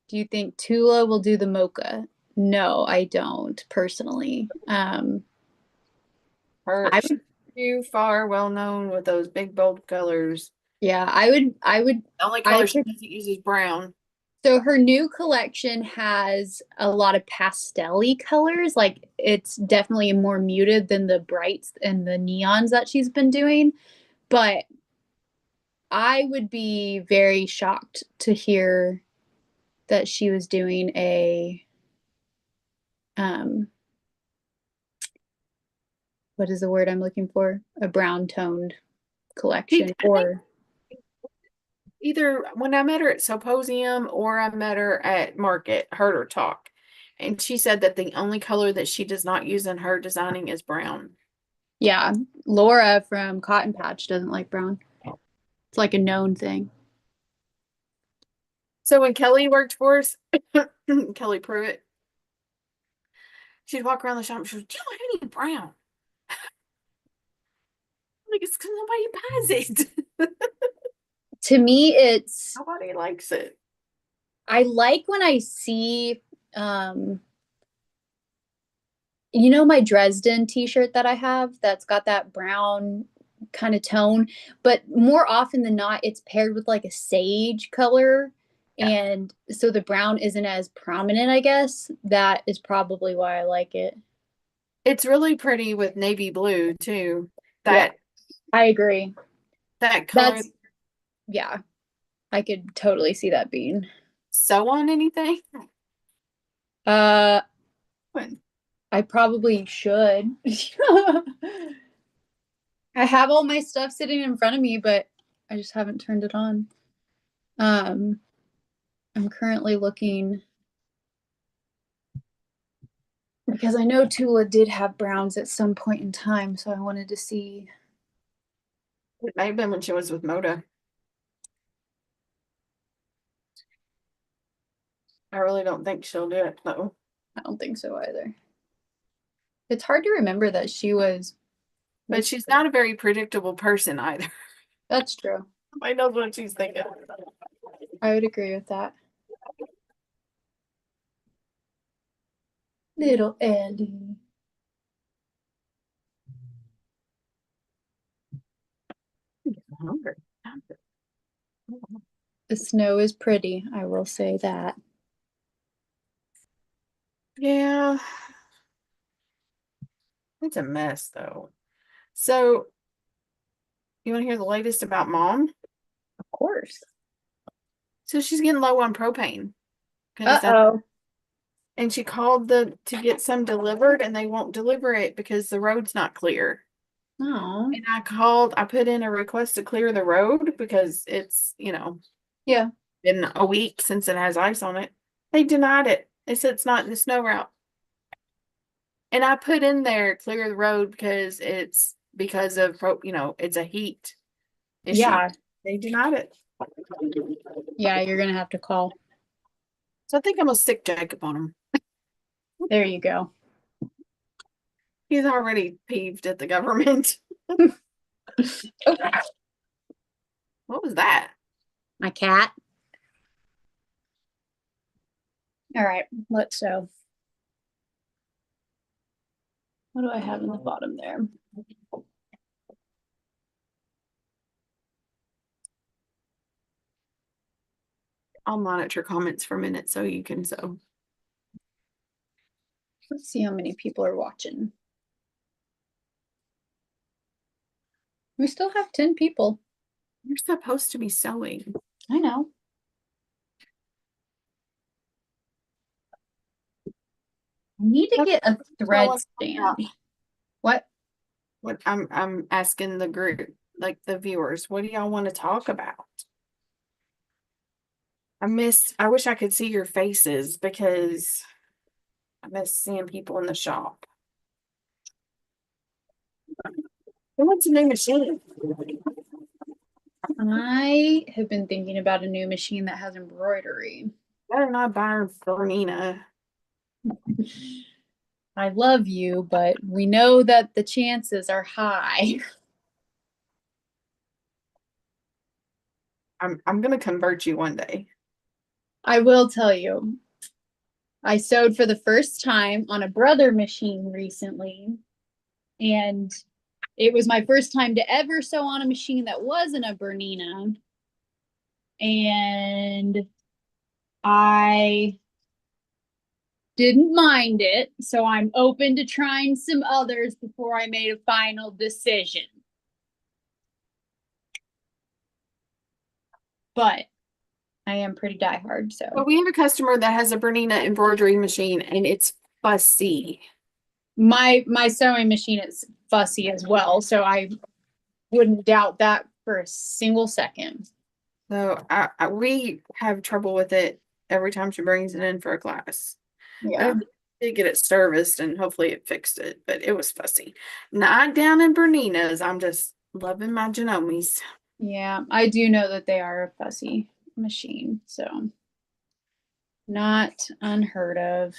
do you think Tula will do the mocha? No, I don't personally. Her I she's too far well known with those big bold colors. Yeah, I would, The only I color she could, doesn't use is brown. so her new collection has a lot of pastel-y colors. Like it's definitely more muted than the brights and the neons that she's been doing. But I would be very shocked to hear that she was doing a, um, what is the word I'm looking for? A brown toned collection I think or either when I met her at Symposium or I met her at Market, heard her talk. And she said that the only color that she does not use in her designing is brown. yeah, Laura from Cotton Patch doesn't like brown. It's like a known thing. So when Kelly worked for us, Kelly Pruitt, she'd walk around the shop and she was, "Do you don't have any brown?" I'm like, it's because nobody buys it. To me, it's Nobody likes it. I like when I see um you know my Dresden t-shirt that I have that's got that brown kind of tone, but more often than not it's paired with like a sage color Yeah. and so the brown isn't as prominent, I guess. That is probably why I like it. It's really pretty with navy blue too. Yeah, That I agree. that color. That's yeah, I could totally see that being. Sew on anything? Uh When? I probably should. I have all my stuff sitting in front of me, but I just haven't turned it on. Um, I'm currently looking because I know Tula did have browns at some point in time, so I wanted to see. It may have been when she was with Moda. I really don't think she'll do it though. I don't think so either. It's hard to remember that she was. But she's not a very predictable person either. That's true. Nobody knows what she's thinking. I would agree with that. Little Ellie. I'm hungry. The snow is pretty, I will say that. Yeah. It's a mess though. So, you want to hear the latest about Mom? Of course. So she's getting low on propane. Uh-oh. And she called to get some delivered and they won't deliver it because the road's not clear. Oh. And I put in a request to clear the road because it's, Yeah. been a week since it has ice on it. They denied it. They said it's not in the snow route. And I put in there clear the road because it's because of it's a heat issue. Yeah. They denied it. Yeah, you're gonna have to call. So I think I'm gonna stick Jacob on him. There you go. He's already peeved at the government. What was that? My cat. All right, let's so. What do I have in the bottom there? I'll monitor comments for a minute so you can sew. Let's see how many people are watching. We still have 10 people. You're supposed to be sewing. I know. I need to get a thread stand. What? What I'm asking the group, like the viewers, what do y'all want to talk about? I wish I could see your faces because I miss seeing people in the shop. What's a new machine? I have been thinking about a new machine that has embroidery. Better not buy her Bernina. I love you, but we know that the chances are high. I'm gonna convert you one day. I will tell you, I sewed for the first time on a Brother machine recently, and it was my first time to ever sew on a machine that wasn't a Bernina. And I didn't mind it, so I'm open to trying some others before I made a final decision. But I am pretty diehard, But so we have a customer that has a Bernina embroidery machine and it's fussy. my sewing machine is fussy as well, so I wouldn't doubt that for a single second. So we have trouble with it every time she brings it in for a class. Yeah. I did get it serviced and hopefully it fixed it, but it was fussy. Not down in Bernina's. I'm just loving my Genomes. Yeah, I do know that they are a fussy machine, so not unheard of.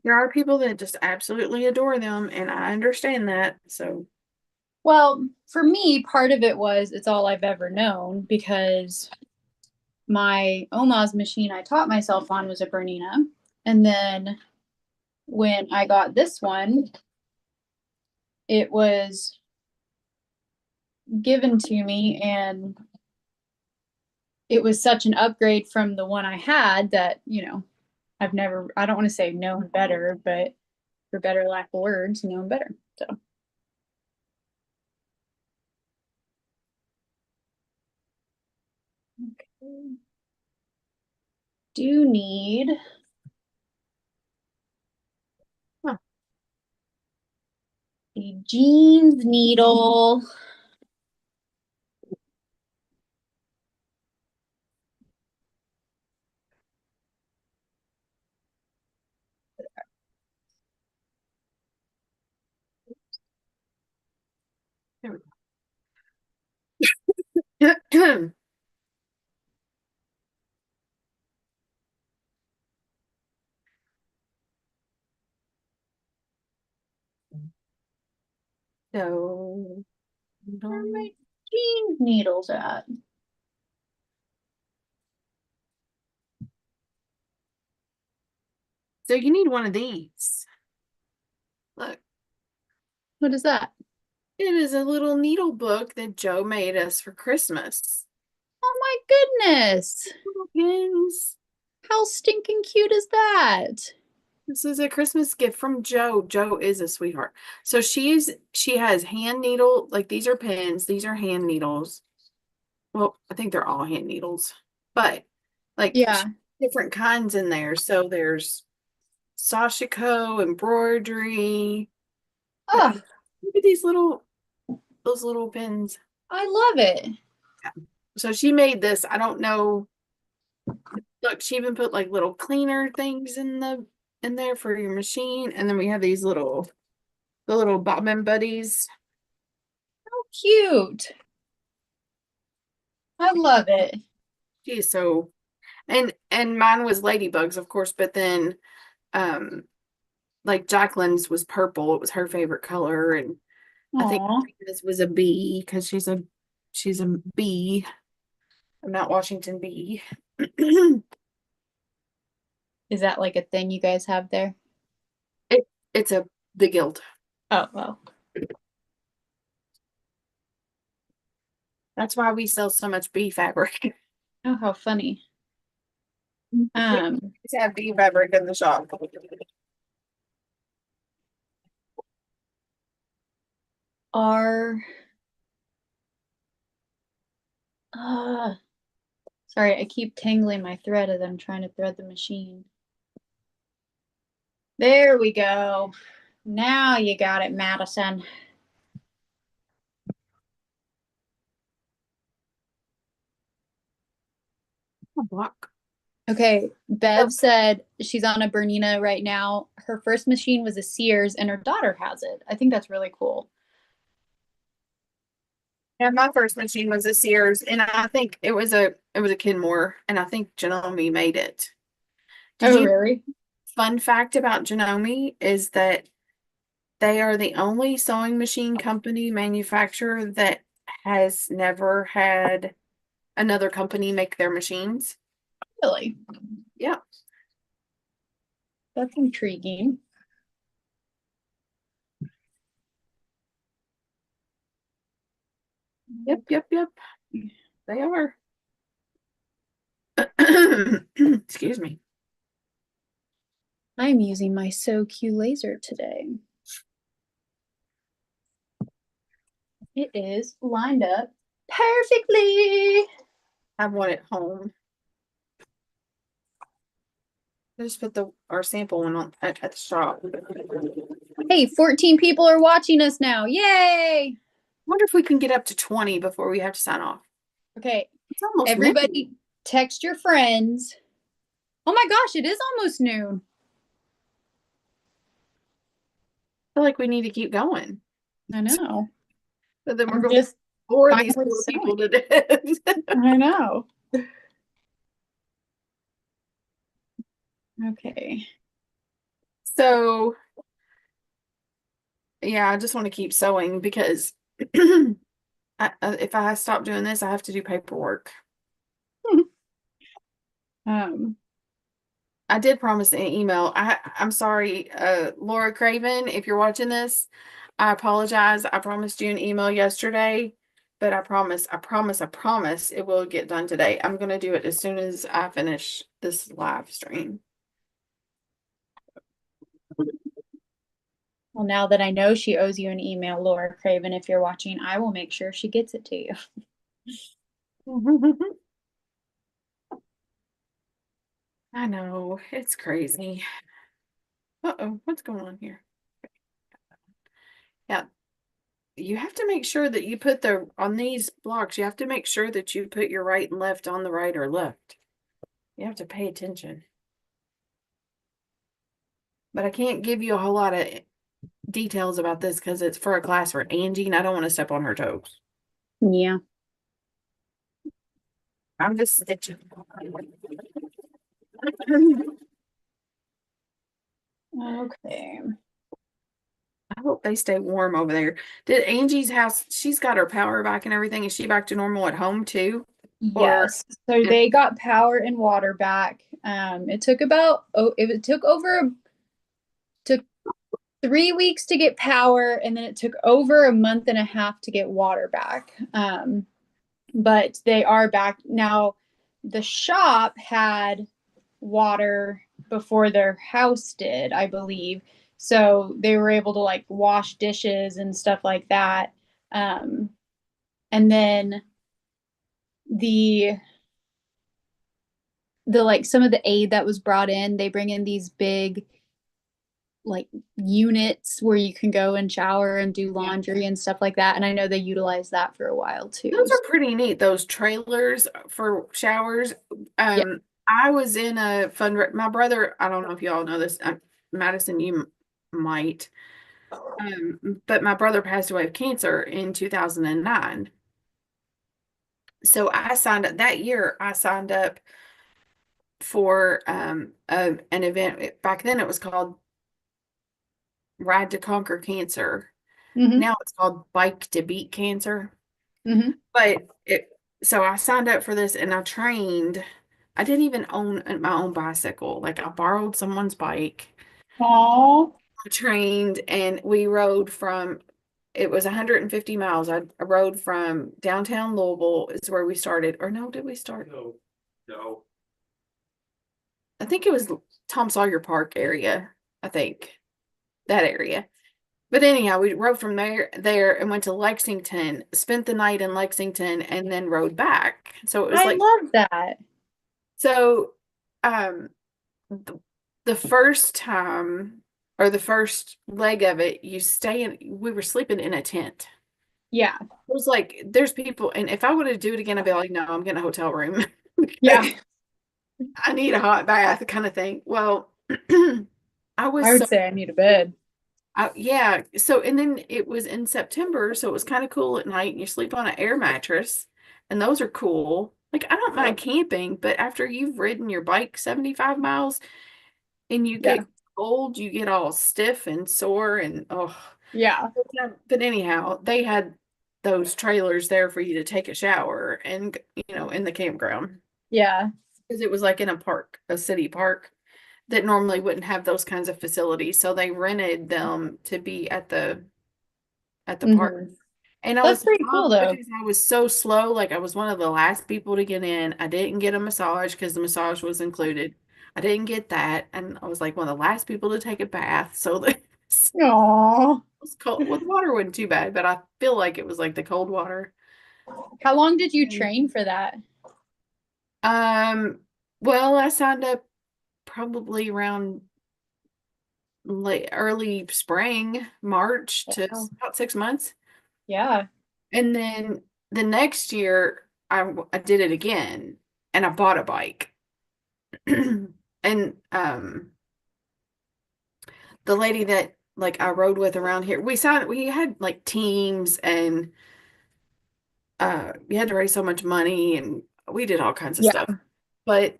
There are people that just absolutely adore them, and I understand that. So Well, for me, part of it was it's all I've ever known because my Oma's machine I taught myself on was a Bernina. And then when I got this one, it was given to me and it was such an upgrade from the one I had that, I've never, I don't want to say known better, but for better lack of words, known better. So. Okay. Do need a jeans needle. there we go. So Where are my jeans needles at? so you need one of these. Look, What is that? it is a little needle book that Joe made us for Christmas. Oh my goodness. Little pins. How stinking cute is that? This is a Christmas gift from Joe. Joe is a sweetheart. So she has hand needle, like these are pins, these are hand needles. Well, I think they're all hand needles, but like Yeah. different kinds in there. So there's Sashiko embroidery. Oh, Look at those little pins. I love it. So she made this. I don't know. Look, she even put like little cleaner things in there for your machine. And then we have the little bobbin buddies. How cute. I love it. Geez, so and mine was ladybugs, of course, but then like Jacqueline's was purple. It was her favorite color, and I think Aw. this was a bee because she's a bee. I'm not Washington bee. Is that like a thing you guys have there? It's the guild. Oh, well. That's why we sell so much bee fabric. Oh, how funny. We just have bee fabric in the shop. Are uh sorry, I keep tangling my thread as I'm trying to thread the machine. There we go. Now you got it, Madison. Block. Okay, Bev said she's on a Bernina right now. Her first machine was a Sears and her daughter has it. I think that's really cool. Yeah, my first machine was a Sears, and I think it was a Kenmore, and I think Janome made it. Did you Really? Fun fact about Janome is that they are the only sewing machine company manufacturer that has never had another company make their machines. Really? Yeah. That's intriguing. Yep. They are. Excuse me. I'm using my SoQ laser today. It is lined up perfectly. I have one at home. I just put our sample one on at the shop. Hey, 14 people are watching us now. Yay! Wonder if we can get up to 20 before we have to sign off. Okay, It's almost everybody noon. text your friends. Oh my gosh, it is almost noon. I feel like we need to keep going. I know. So then we're I'm going just to bore these finally poor people sewing. to death. I know. Okay. So, yeah, I just want to keep sewing because if I stop doing this, I have to do paperwork. Um, I did promise an email. I'm sorry, Laura Craven, if you're watching this, I apologize. I promised you an email yesterday, but I promise it will get done today. I'm gonna do it as soon as I finish this live stream. well, now that I know she owes you an email, Laura Craven, if you're watching, I will make sure she gets it to you. I know, it's crazy. Uh-oh, what's going on here? Yeah, you have to make sure that you put on these blocks, you have to make sure that you put your right and left on the right or left. You have to pay attention. But I can't give you a whole lot of details about this because it's for a class for Angie and I don't want to step on her toes. Yeah. I'm just stitching. Okay. I hope they stay warm over there. Did Angie's house, she's got her power back and everything. Is she back to normal at home too? Yes. So they got power and water back. It took took 3 weeks to get power, and then it took over a month and a half to get water back. But they are back now. The shop had water before their house did, I believe. So they were able to like wash dishes and stuff like that. And then the like some of the aid that was brought in, they bring in these big like units where you can go and shower and do laundry and stuff like that. And I know they utilized that for a while too. Those are pretty neat, those trailers for showers. I was in a my brother, I don't know if you all know this, Madison, you might. But my brother passed away of cancer in 2009. So I signed up that year. I signed up for an event. Back then it was called Ride to Conquer Cancer. Mm-hmm. Now it's called Bike to Beat Cancer. Mm-hmm. But so I signed up for this and I trained. I didn't even own my own bicycle. Like I borrowed someone's bike. Aww. I trained and we rode it was 150 miles. I rode from downtown Louisville is where we started. Or no, did we start? No. I think it was Tom Sawyer Park area. I think that area. But anyhow, we rode from there and went to Lexington, spent the night in Lexington, and then rode back. So it was I like, love that. so the first time or the first leg of it, we were sleeping in a tent. Yeah. It was like, there's people, and if I were to do it again, I'd be like, no, I'm getting a hotel room. Yeah. I need a hot bath kind of thing. Well, I would say I need a bed. yeah. So, and then it was in September, so it was kind of cool at night, and you sleep on an air mattress, and those are cool. Like, I don't mind camping, but after you've ridden your bike 75 miles and you get cold, you get all stiff and sore, and oh. Yeah. But anyhow, they had those trailers there for you to take a shower, and, in the campground. Yeah. Because it was like in a park, a city park that normally wouldn't have those kinds of facilities. So they rented them to be at the park. Mhm. And I That's was pretty cool pumped though. because I was so slow. Like I was one of the last people to get in. I didn't get a massage because the massage was included. I didn't get that. And I was like one of the last people to take a bath. So the Aw. was cold. Well, the water wasn't too bad, but I feel like it was like the cold water. How long did you And, train for that? Um, well, I signed up probably around late early spring, March to Wow. about 6 months. Yeah. And then the next year I did it again and I bought a bike. And the lady that like I rode with around here, we had like teams and you had to raise so much money and we did all kinds of Yeah. stuff. But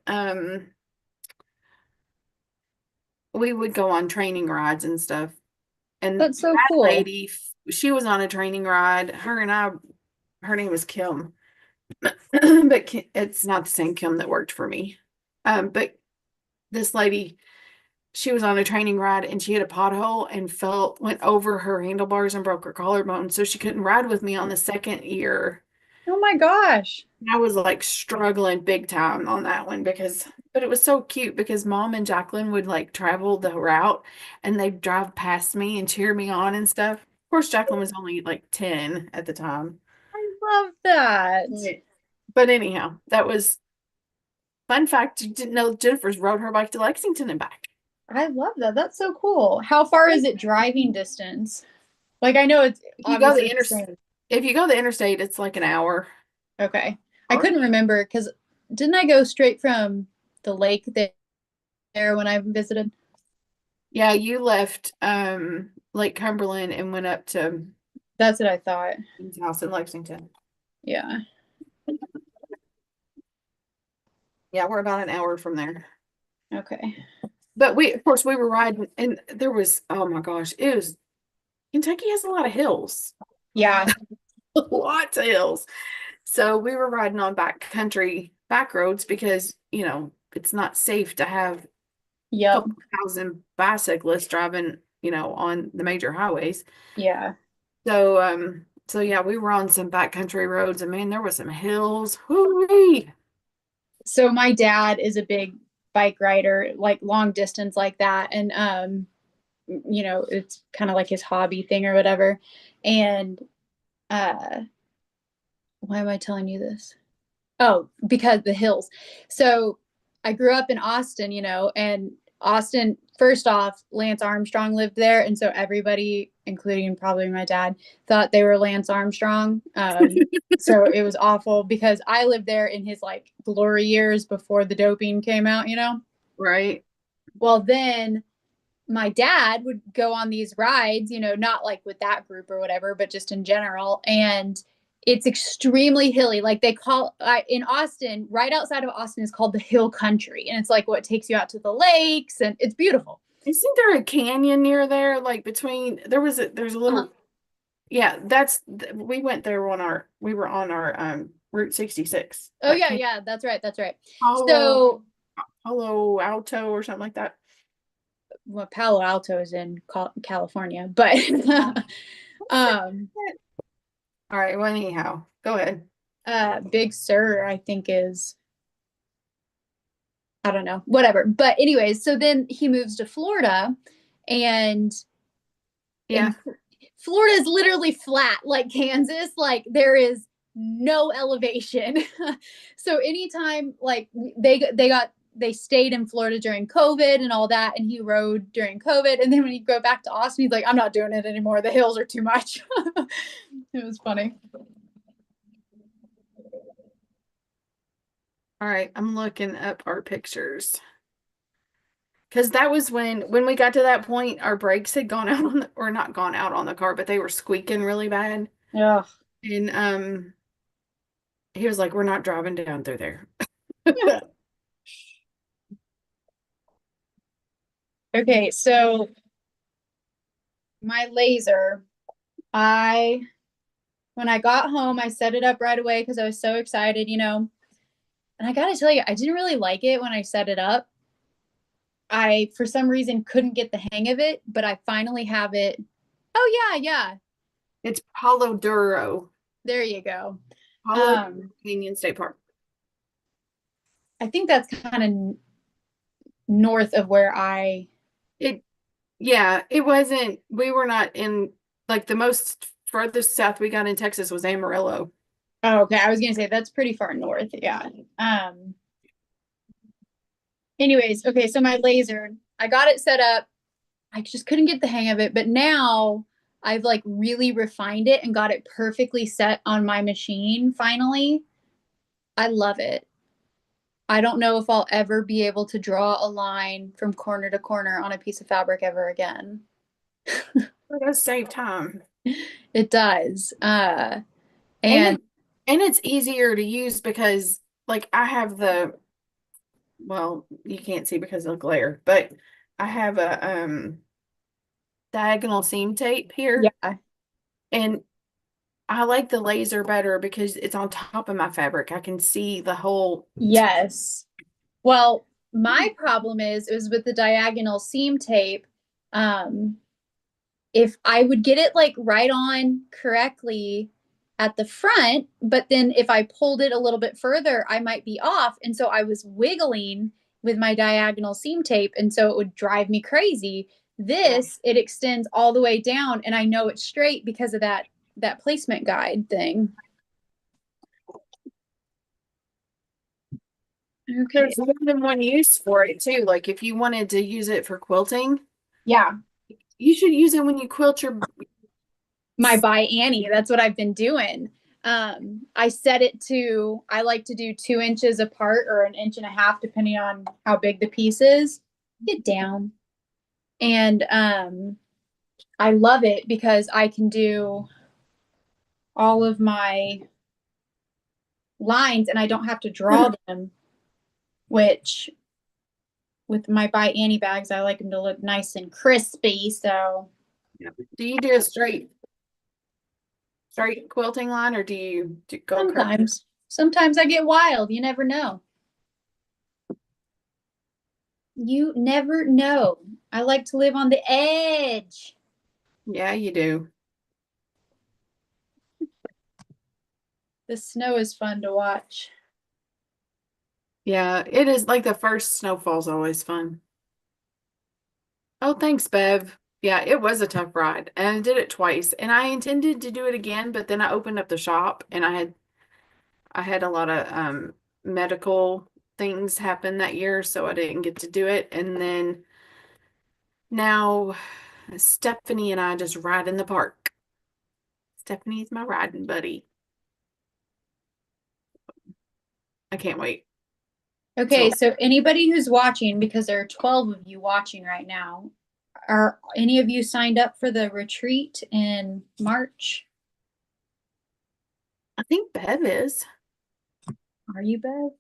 we would go on training rides and stuff. And That's so that cool. lady, she was on a training ride. Her name was Kim. But it's not the same Kim that worked for me. But this lady, she was on a training ride and she hit a pothole and went over her handlebars and broke her collarbone. So she couldn't ride with me on the second year. Oh my gosh. I was like struggling big time on that one but it was so cute because Mom and Jacqueline would like travel the route and they'd drive past me and cheer me on and stuff. Of course, Jacqueline was only like 10 at the time. I love that. But anyhow, that was fun fact. You didn't know Jennifer's rode her bike to Lexington and back. I love that. That's so cool. How far is it driving distance? Like I know it's If you go obviously the the interstate, same. if you go the interstate, it's like an hour. Okay. I couldn't remember because didn't I go straight from the lake there when I visited? Yeah, you left Lake Cumberland and went up to That's what I thought. his house in Lexington. Yeah. Yeah, we're about an hour from there. Okay. But of course, we were riding, and there was, oh my gosh, Kentucky has a lot of hills, Yeah. lots of hills. So we were riding on back roads because, it's not safe to have a Yep. couple thousand bicyclists driving, on the major highways. Yeah. So yeah, we were on some backcountry roads, and man, there was some hills. Whoo-wee. So my dad is a big bike rider, like long distance like that. And it's kind of like his hobby thing or whatever. And why am I telling you this? Oh, because the hills. So I grew up in Austin, and Austin, first off, Lance Armstrong lived there. And so everybody, including probably my dad, thought they were Lance Armstrong. So it was awful because I lived there in his like glory years before the doping came out. Right. Well, then my dad would go on these rides, not like with that group or whatever, but just in general. And it's extremely hilly. Like they call in Austin, right outside of Austin is called the Hill Country. And it's like what takes you out to the lakes and it's beautiful. Isn't there a canyon near there? Like there's a little, yeah, we went there we were on our Route 66. Oh That yeah, yeah, that's right. That's right. Palo, So Palo Alto or something like that. well, Palo Alto is in California, but All right, well, anyhow, go ahead. Big Sur, I think is I don't know, whatever. But anyways, so then he moves to Florida and Yeah. Florida is literally flat like Kansas. Like there is no elevation. So anytime like they stayed in Florida during COVID and all that, and he rode during COVID. And then when he go back to Austin, he's like, I'm not doing it anymore. The hills are too much. It was funny. All right, I'm looking up our pictures. Because that was when we got to that point, our brakes had gone out or not gone out on the car, but they were squeaking really bad. Yeah. And he was like, we're not driving down through there. Okay, so my laser, I When I got home, I set it up right away because I was so excited, you know. And I gotta tell you, I didn't really like it when I set it up. I, for some reason, couldn't get the hang of it, but I finally have it. Oh, yeah, yeah. It's Palo Duro, There you go. Palo Um, Canyon State Park. I think that's kind of north of where Yeah, it wasn't, we were not in, like, the most furthest south we got in Texas was Amarillo. Oh, okay. I was gonna say that's pretty far north. Yeah. Anyways, okay, so my laser, I got it set up. I just couldn't get the hang of it, but now I've like really refined it and got it perfectly set on my machine finally. I love it. I don't know if I'll ever be able to draw a line from corner to corner on a piece of fabric ever again. It does save time. It does. And And and it's easier to use because, like, I have well, you can't see because of the glare, but I have a diagonal seam tape here, yeah, and I like the laser better because it's on top of my fabric. I can see the whole. yes. Well, my problem is it was with the diagonal seam tape. Um, if I would get it like right on correctly at the front, but then if I pulled it a little bit further, I might be off. And so I was wiggling with my diagonal seam tape. And so it would drive me crazy. This, it extends all the way down and I know it's straight because of that placement guide thing. Okay. There's more than one use for it too. Like, if you wanted to use it for quilting, Yeah. you should use it when you quilt your. My by Annie. That's what I've been doing. I set it to, I like to do 2 inches apart or an inch and a half, depending on how big the piece is. Get down. And I love it because I can do all of my lines and I don't have to draw them, which with my by Annie bags, I like them to look nice and crispy. So Do you do a straight quilting line, or do you go crazy? sometimes I get wild. You never know. You never know. I like to live on the edge. Yeah, you do. The snow is fun to watch. Yeah, it is. Like, the first snowfall's always fun. Oh, thanks, Bev. Yeah, it was a tough ride, and I did it twice, and I intended to do it again, but then I opened up the shop, and I had a lot of medical things happen that year, so I didn't get to do it. And then now Stephanie and I just ride in the park. Stephanie's my riding buddy. I can't wait. Okay, So so anybody who's watching, because there are 12 of you watching right now, are any of you signed up for the retreat in March? I think Bev is. Are you, Bev?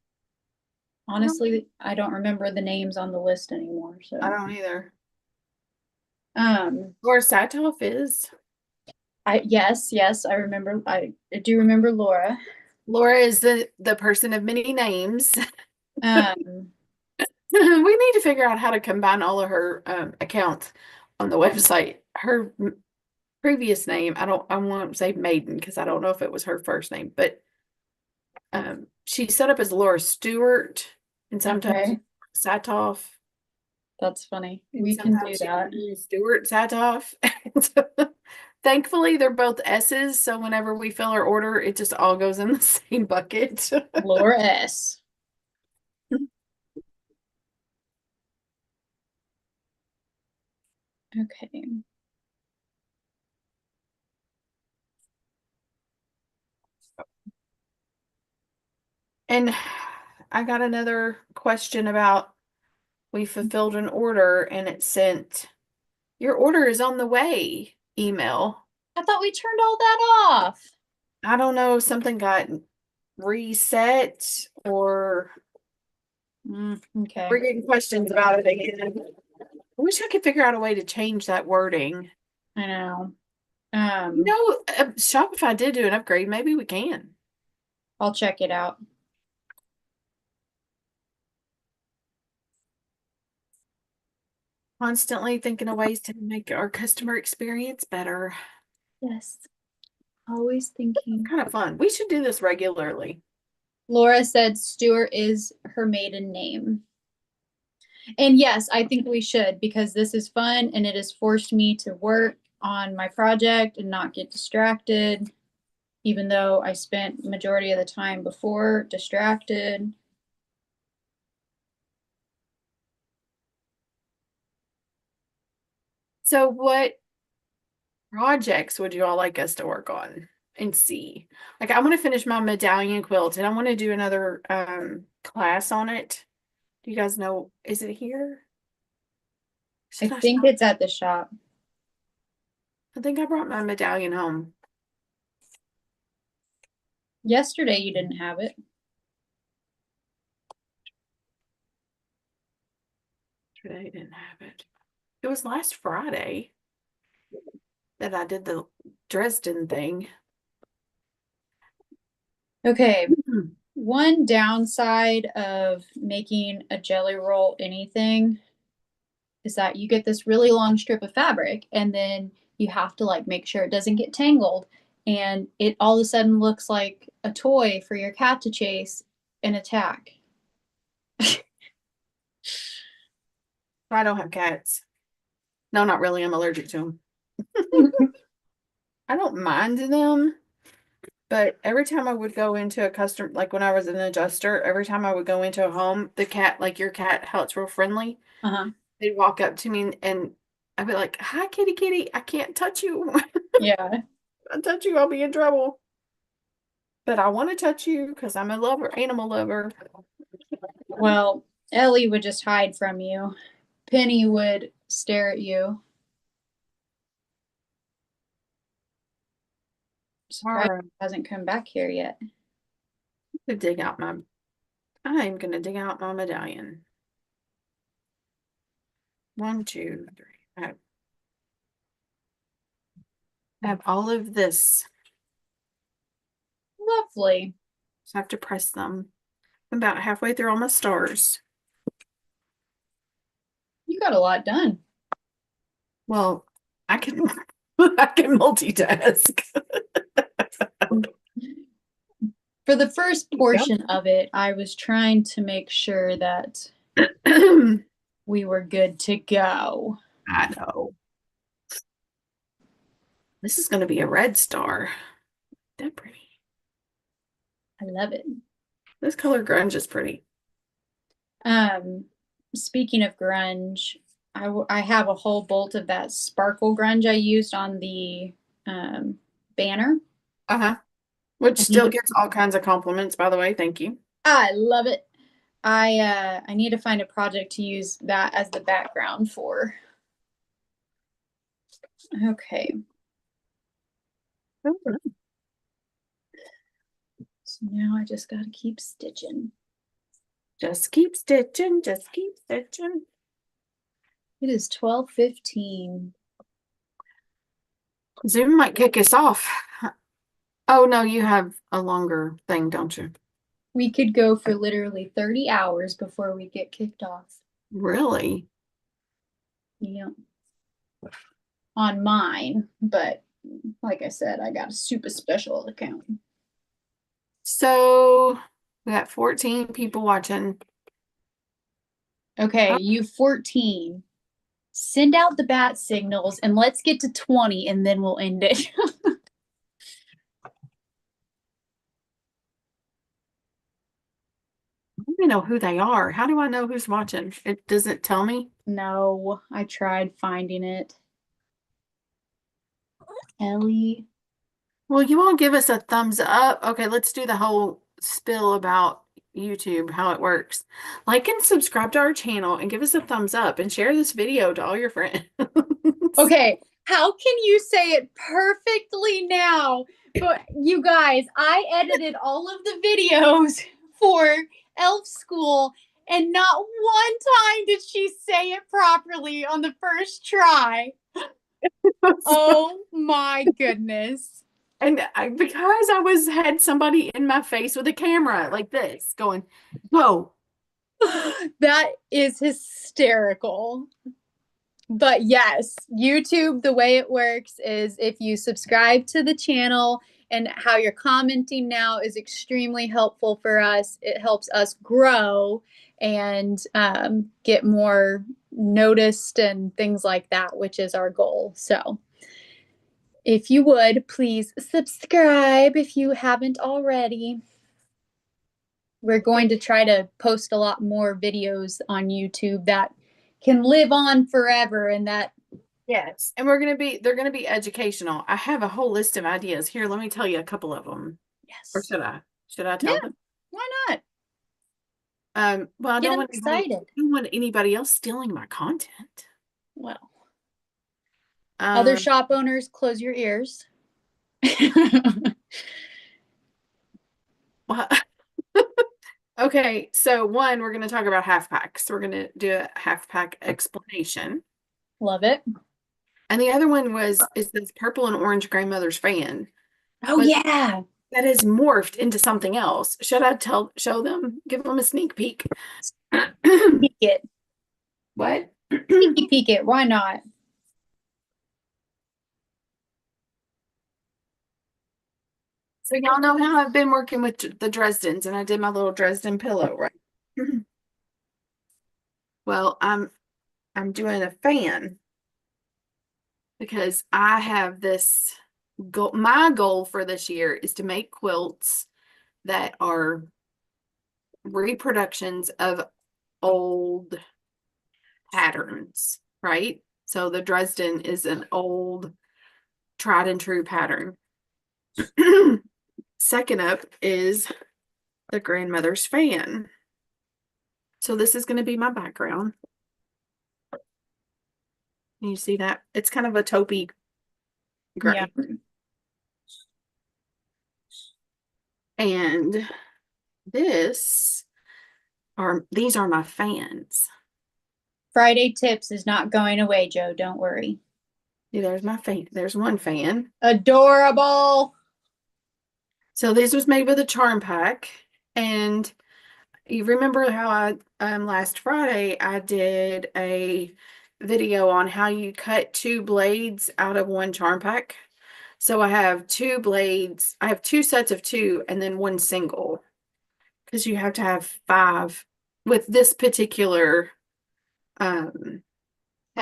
Honestly, I don't remember the names on the list anymore. So I don't either. um Or Satoff is. yes, I remember. I do remember Laura. Laura is the person of many names. Um We need to figure out how to combine all of her accounts on the website. Her previous name, I won't say Maiden because I don't know if it was her first name, but she's set up as Laura Stewart and sometimes okay, Satoff. that's funny. And We can do sometimes she that. can Stewart Satoff. Thankfully, they're both S's, so whenever we fill our order, it just all goes in the same bucket. Laura S. Okay. And I got another question about, we fulfilled an order and it sent, your order is on the way email. I thought we turned all that off. I don't know if something got reset or Okay. we're getting questions about it again. I wish I could figure out a way to change that wording. I know. Shopify did do an upgrade. Maybe we can. I'll check it out. Constantly thinking of ways to make our customer experience better. Yes. Always thinking. Kind of fun. We should do this regularly. Laura said Stuart is her maiden name. And yes, I think we should, because this is fun and it has forced me to work on my project and not get distracted, even though I spent majority of the time before distracted. So what projects would you all like us to work on and see? Like I want to finish my medallion quilt and I want to do another class on it. Do you guys know, is it here? I Should think shop? it's at the shop. I think I brought my medallion home. Yesterday you didn't have it. Today I didn't have it. It was last Friday that I did the Dresden thing. Okay. One downside of making a jelly roll anything is that you get this really long strip of fabric and then you have to like make sure it doesn't get tangled, and it all of a sudden looks like a toy for your cat to chase and attack. I don't have cats. No, not really. I'm allergic to them. I don't mind them, but every time I would go into a custom, like when I was an adjuster, every time I would go into a home, the cat, like your cat, how it's real friendly, Uh-huh. they'd walk up to me and I'd be like, "Hi, kitty, kitty. I can't touch you. Yeah. If I touch you, I'll be in trouble. But I want to touch you because I'm a lover, animal lover." Well, Ellie would just hide from you. Penny would stare at you. Surprised Alright. it hasn't come back here yet. I'm gonna dig out my medallion. 1, 2, 3. I have all of this. Lovely. So I have to press them. I'm about halfway through all my stars. You got a lot done. Well, I can I can multitask. For the first portion of it, I was trying to make sure that I we were good to go. know. This is gonna be a red star. That pretty. I love it. This color grunge is pretty. Speaking of grunge, I have a whole bolt of that sparkle grunge I used on the banner. Uh-huh. Which I still need- gets all kinds of compliments, by the way. Thank you. I love it. I need to find a project to use that as the background for. Okay. So now I just gotta keep stitching. Just keep stitching, just keep stitching. It is 12:15. Zoom might kick us off. Oh no, you have a longer thing, don't you? We could go for literally 30 hours before we get kicked off. Really? Yeah. On mine, but like I said, I got a super special account. So we got 14 people watching. Okay, Oh. you 14. Send out the bat signals and let's get to 20 and then we'll end it. I don't even know who they are. How do I know who's watching? It doesn't tell me. No, I tried finding it. Ellie. Well, you all give us a thumbs up. Okay, let's do the whole spill about YouTube, how it works. Like and subscribe to our channel and give us a thumbs up and share this video to all your friends. Okay, how can you say it perfectly now? But you guys, I edited all of the videos for Elf School, and not one time did she say it properly on the first try. Oh my goodness. And because had somebody in my face with a camera like this going, whoa. That is hysterical. But yes, YouTube, the way it works is if you subscribe to the channel, and how you're commenting now is extremely helpful for us. It helps us grow and get more noticed and things like that, which is our goal. So if you would, please subscribe if you haven't already. We're going to try to post a lot more videos on YouTube that can live on forever and that Yes. And they're gonna be educational. I have a whole list of ideas. Here, let me tell you a couple of them. Or yes. should I? Should I Yeah, tell them? why not? Well, I Get don't them want excited. I don't want anybody else stealing my content. Well, other Um, shop owners, close your ears. well, okay, so one, we're gonna talk about half packs. We're gonna do a half pack explanation. Love it. And the other one is this purple and orange grandmother's fan. Oh But yeah. that has morphed into something else. Should I show them? Give them a sneak peek. Peek it. What? Peeky peek it. Why not? So y'all know how I've been working with the Dresdens, and I did my little Dresden pillow, right? Well, I'm doing a fan because I have this goal. My goal for this year is to make quilts that are reproductions of old patterns, right? So the Dresden is an old tried and true pattern. Second up is the grandmother's fan. So this is going to be my background. Can you see that? It's kind of a taupey gray. Yeah. And these are my fans. Friday tips is not going away, Joe. Don't worry. See, there's my fan. There's one fan. Adorable. So this was made with a charm pack. And you remember how last Friday I did a video on how you cut 2 blades out of one charm pack. So I have 2 blades. I have 2 sets of 2 and then 1 single. Because you have to have 5 with this particular what's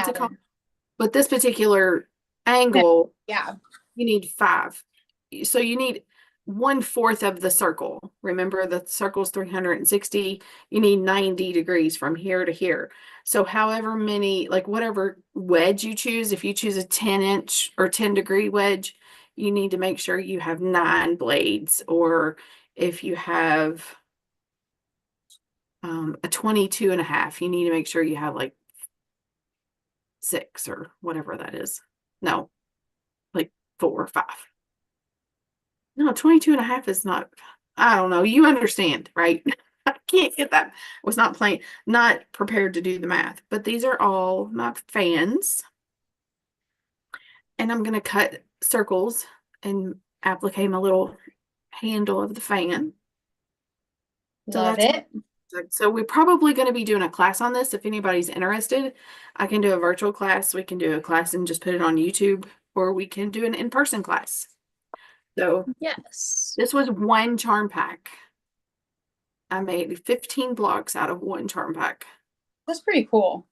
it called? Pattern. With this particular angle, Yeah. you need 5. So you need 1/4 of the circle. Remember, the circle's 360. You need 90 degrees from here to here. So however many, like whatever wedge you choose, if you choose a 10-inch or 10-degree wedge, you need to make sure you have 9 blades. Or if you have a 22.5, you need to make sure you have like 6 or whatever that is. No, like 4 or 5. No, 22.5 is not, I don't know. You understand, right? I can't get that. I was not prepared to do the math, but these are all my fans. And I'm going to cut circles and apply my little handle of the fan. Love it. So we're probably going to be doing a class on this. If anybody's interested, I can do a virtual class. We can do a class and just put it on YouTube, or we can do an in-person class. So Yes. this was 1 charm pack. I made 15 blocks out of 1 charm pack. That's pretty cool.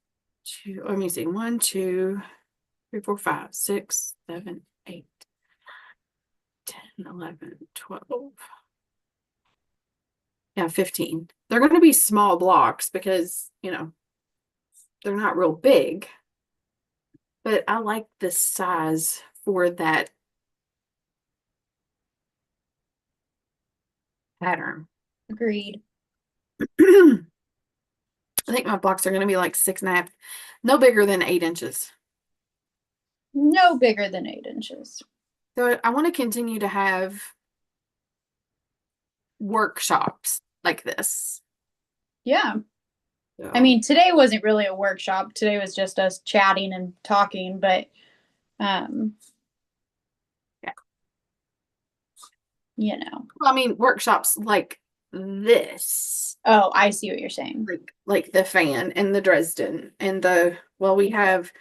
Let me see. 1, 2, 3, 4, 5, 6, 7, 8, 10, 11, 12. Yeah, 15. They're going to be small blocks because, they're not real big. But I like the size for that pattern. Agreed. I think my blocks are going to be like 6.5, no bigger than 8 inches. No bigger than 8 inches. So I want to continue to have workshops like this. Yeah. So, I mean, today wasn't really a workshop. Today was just us chatting and talking, but Um, Yeah. you know. Well, I mean, workshops like this, Oh, I see what you're saying. like the fan and the Dresden and we have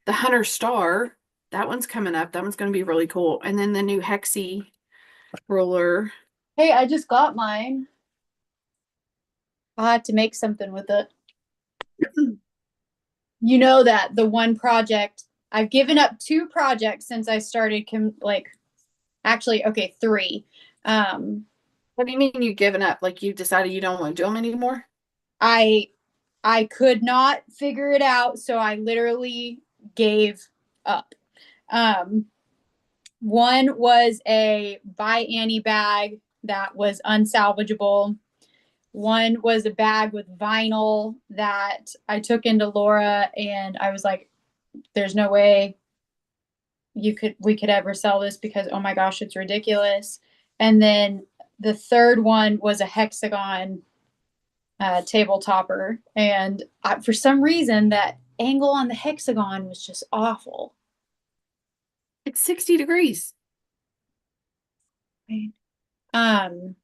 the Hunter Star. That one's coming up. That one's going to be really cool. And then the new Hexie ruler. Hey, I just got mine. I'll have to make something with it. You know that the one project I've given up 2 projects since I started actually okay 3. What do you mean you've given up? Like you decided you don't want to do them anymore? I could not figure it out, so I literally gave up. One was a By Annie bag that was unsalvageable. One was a bag with vinyl that I took into Laura, and I was like, there's no way we could ever sell this because oh my gosh, it's ridiculous. And then the third one was a hexagon table topper, and for some reason that angle on the hexagon was just awful. It's 60 degrees. Um,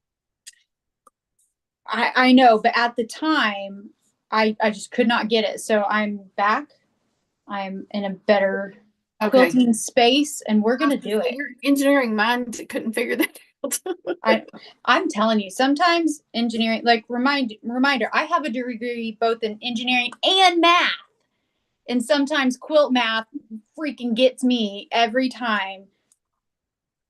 I know, but at the time, I just could not get it. So I'm back. I'm in a better Okay. quilting space, and we're gonna do it. Your engineering mind couldn't figure that out. I'm telling you, sometimes engineering, like reminder, I have a degree both in engineering and math. And sometimes quilt math freaking gets me every time.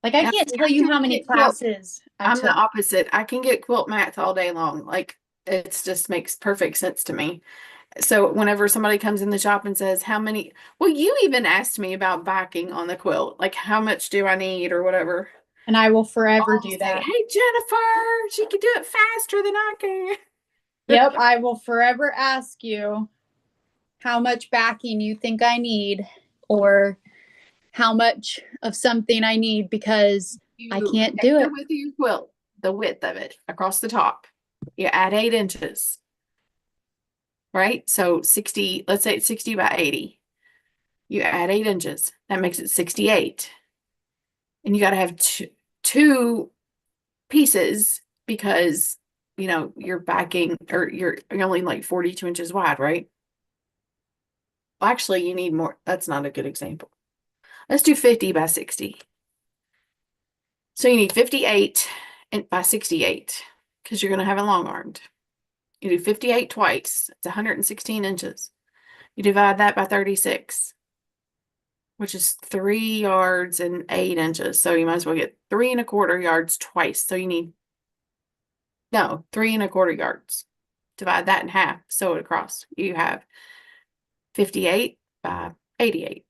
Like I can't tell you how many classes I I'm took. the opposite. I can get quilt math all day long. Like it's just makes perfect sense to me. So whenever somebody comes in the shop and says, how many, well, you even asked me about backing on the quilt, like how much do I need or whatever. And I will forever I'll do say, that. hey, Jennifer, she can do it faster than I can. Yep, I will forever ask you how much backing you think I need or how much of something I need because I can't do it. The width of your quilt, the width of it across the top. You add 8 inches. Right? So 60, let's say it's 60 by 80. You add 8 inches. That makes it 68. And you got to have two pieces because, you're backing or you're only like 42 inches wide, right? Well, actually, you need more. That's not a good example. Let's do 50 by 60. So you need 58 by 68 because you're going to have it long armed. You do 58 twice. It's 116 inches. You divide that by 36, which is 3 yards and 8 inches. So you might as well get 3¼ yards twice. So you need, no, 3¼ yards. Divide that in half, sew it across. You have 58 by 88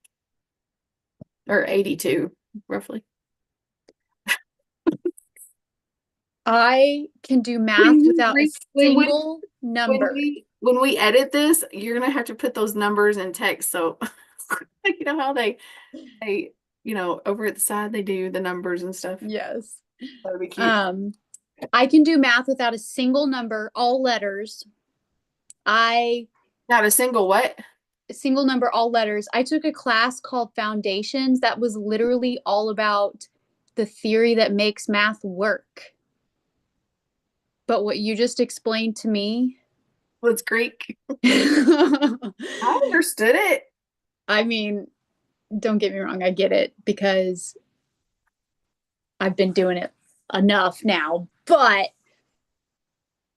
or 82, roughly. I can do math without a single number. When we edit this, you're gonna have to put those numbers in text. So you know how they over at the side they do the numbers and stuff. Yes. That'd be cute. I can do math without a single number, all letters. Not a single what? Single number, all letters. I took a class called Foundations that was literally all about the theory that makes math work. But what you just explained to me. Well, it's Greek. I I understood it. mean, don't get me wrong, I get it because I've been doing it enough now, but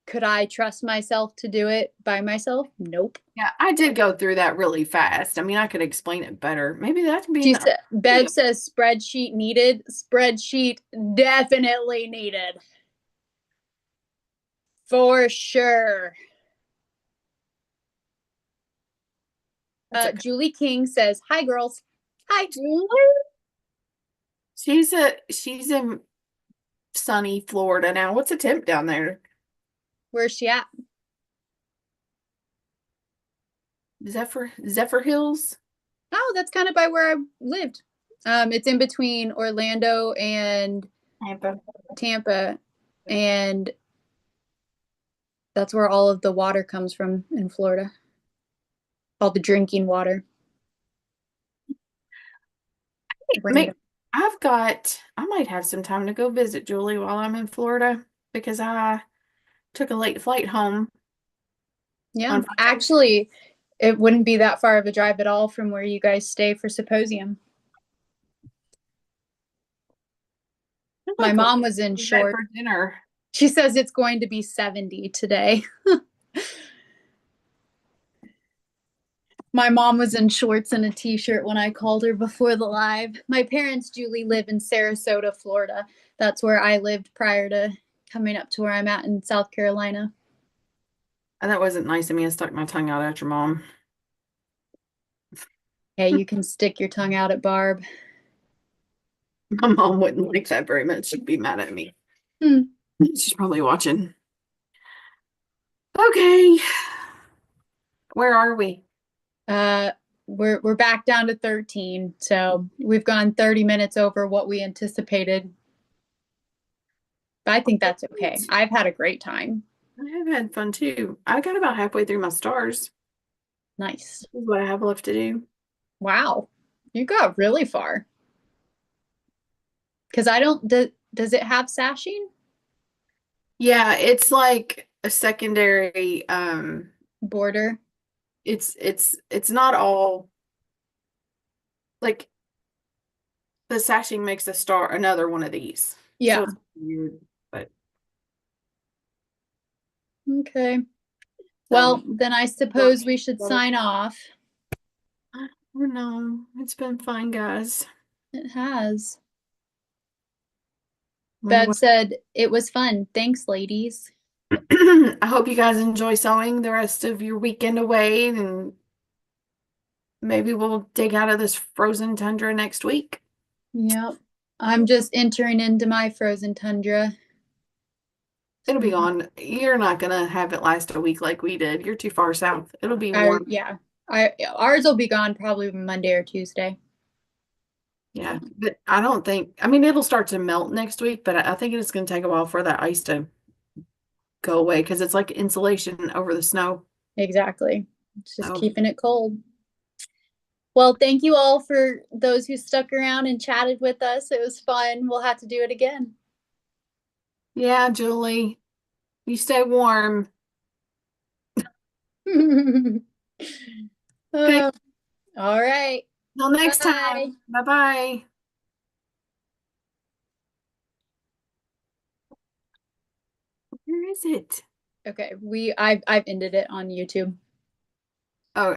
could I trust myself to do it by myself? Nope. Yeah, I did go through that really fast. I mean, I could explain it better. Maybe that could be. Bev says spreadsheet needed. Spreadsheet definitely needed. For sure. Okay. Julie King says, "Hi, girls." Hi, Julie. She's in sunny Florida now. What's the temp down there? Where's she at? Zephyr Hills. Oh, that's kind of by where I lived. It's in between Orlando and Tampa, and that's where all of the water comes from in Florida. All the drinking water. random. I might have some time to go visit Julie while I'm in Florida because I took a late flight home. Yeah, on Friday. actually, it wouldn't be that far of a drive at all from where you guys stay for symposium. I'm My like, mom was in "What's that shorts. for dinner." She says it's going to be 70 today. My mom was in shorts and a t-shirt when I called her before the live. My parents, Julie, live in Sarasota, Florida. That's where I lived prior to coming up to where I'm at in South Carolina. And that wasn't nice of me. I stuck my tongue out at your mom. Hey, you can stick your tongue out at Barb. My mom wouldn't like that very much. She'd be mad at me. Hmm. She's probably watching. Okay. Where are we? We're back down to 13. So we've gone 30 minutes over what we anticipated. But I think that's okay. I've had a great time. I have had fun too. I got about halfway through my stars. Nice. This is what I have left to do. Wow. You got really far. Because does it have sashing? Yeah, it's like a secondary, Border? it's not all like the sashing makes a star another one of these. Yeah. So it's weird, but Okay. Well, then I suppose we should Well, sign off. I don't know. It's been fun, guys. It has. Wonder Bev what- said it was fun. Thanks, ladies. I hope you guys enjoy sewing the rest of your weekend away, and maybe we'll dig out of this frozen tundra next week. Yep. I'm just entering into my frozen tundra. It'll be gone. You're not gonna have it last a week like we did. You're too far south. It'll be warm. Yeah. Ours will be gone probably Monday or Tuesday. Yeah, but I don't think, I mean, it'll start to melt next week, but I think it's gonna take a while for that ice to go away because it's like insulation over the snow. Exactly. It's just So, keeping it cold. Well, thank you all for those who stuck around and chatted with us. It was fun. We'll have to do it again. yeah, Julie, you stay warm. Okay, All right. till next Bye. time. Bye-bye. Where is it? Okay, I've ended it on YouTube.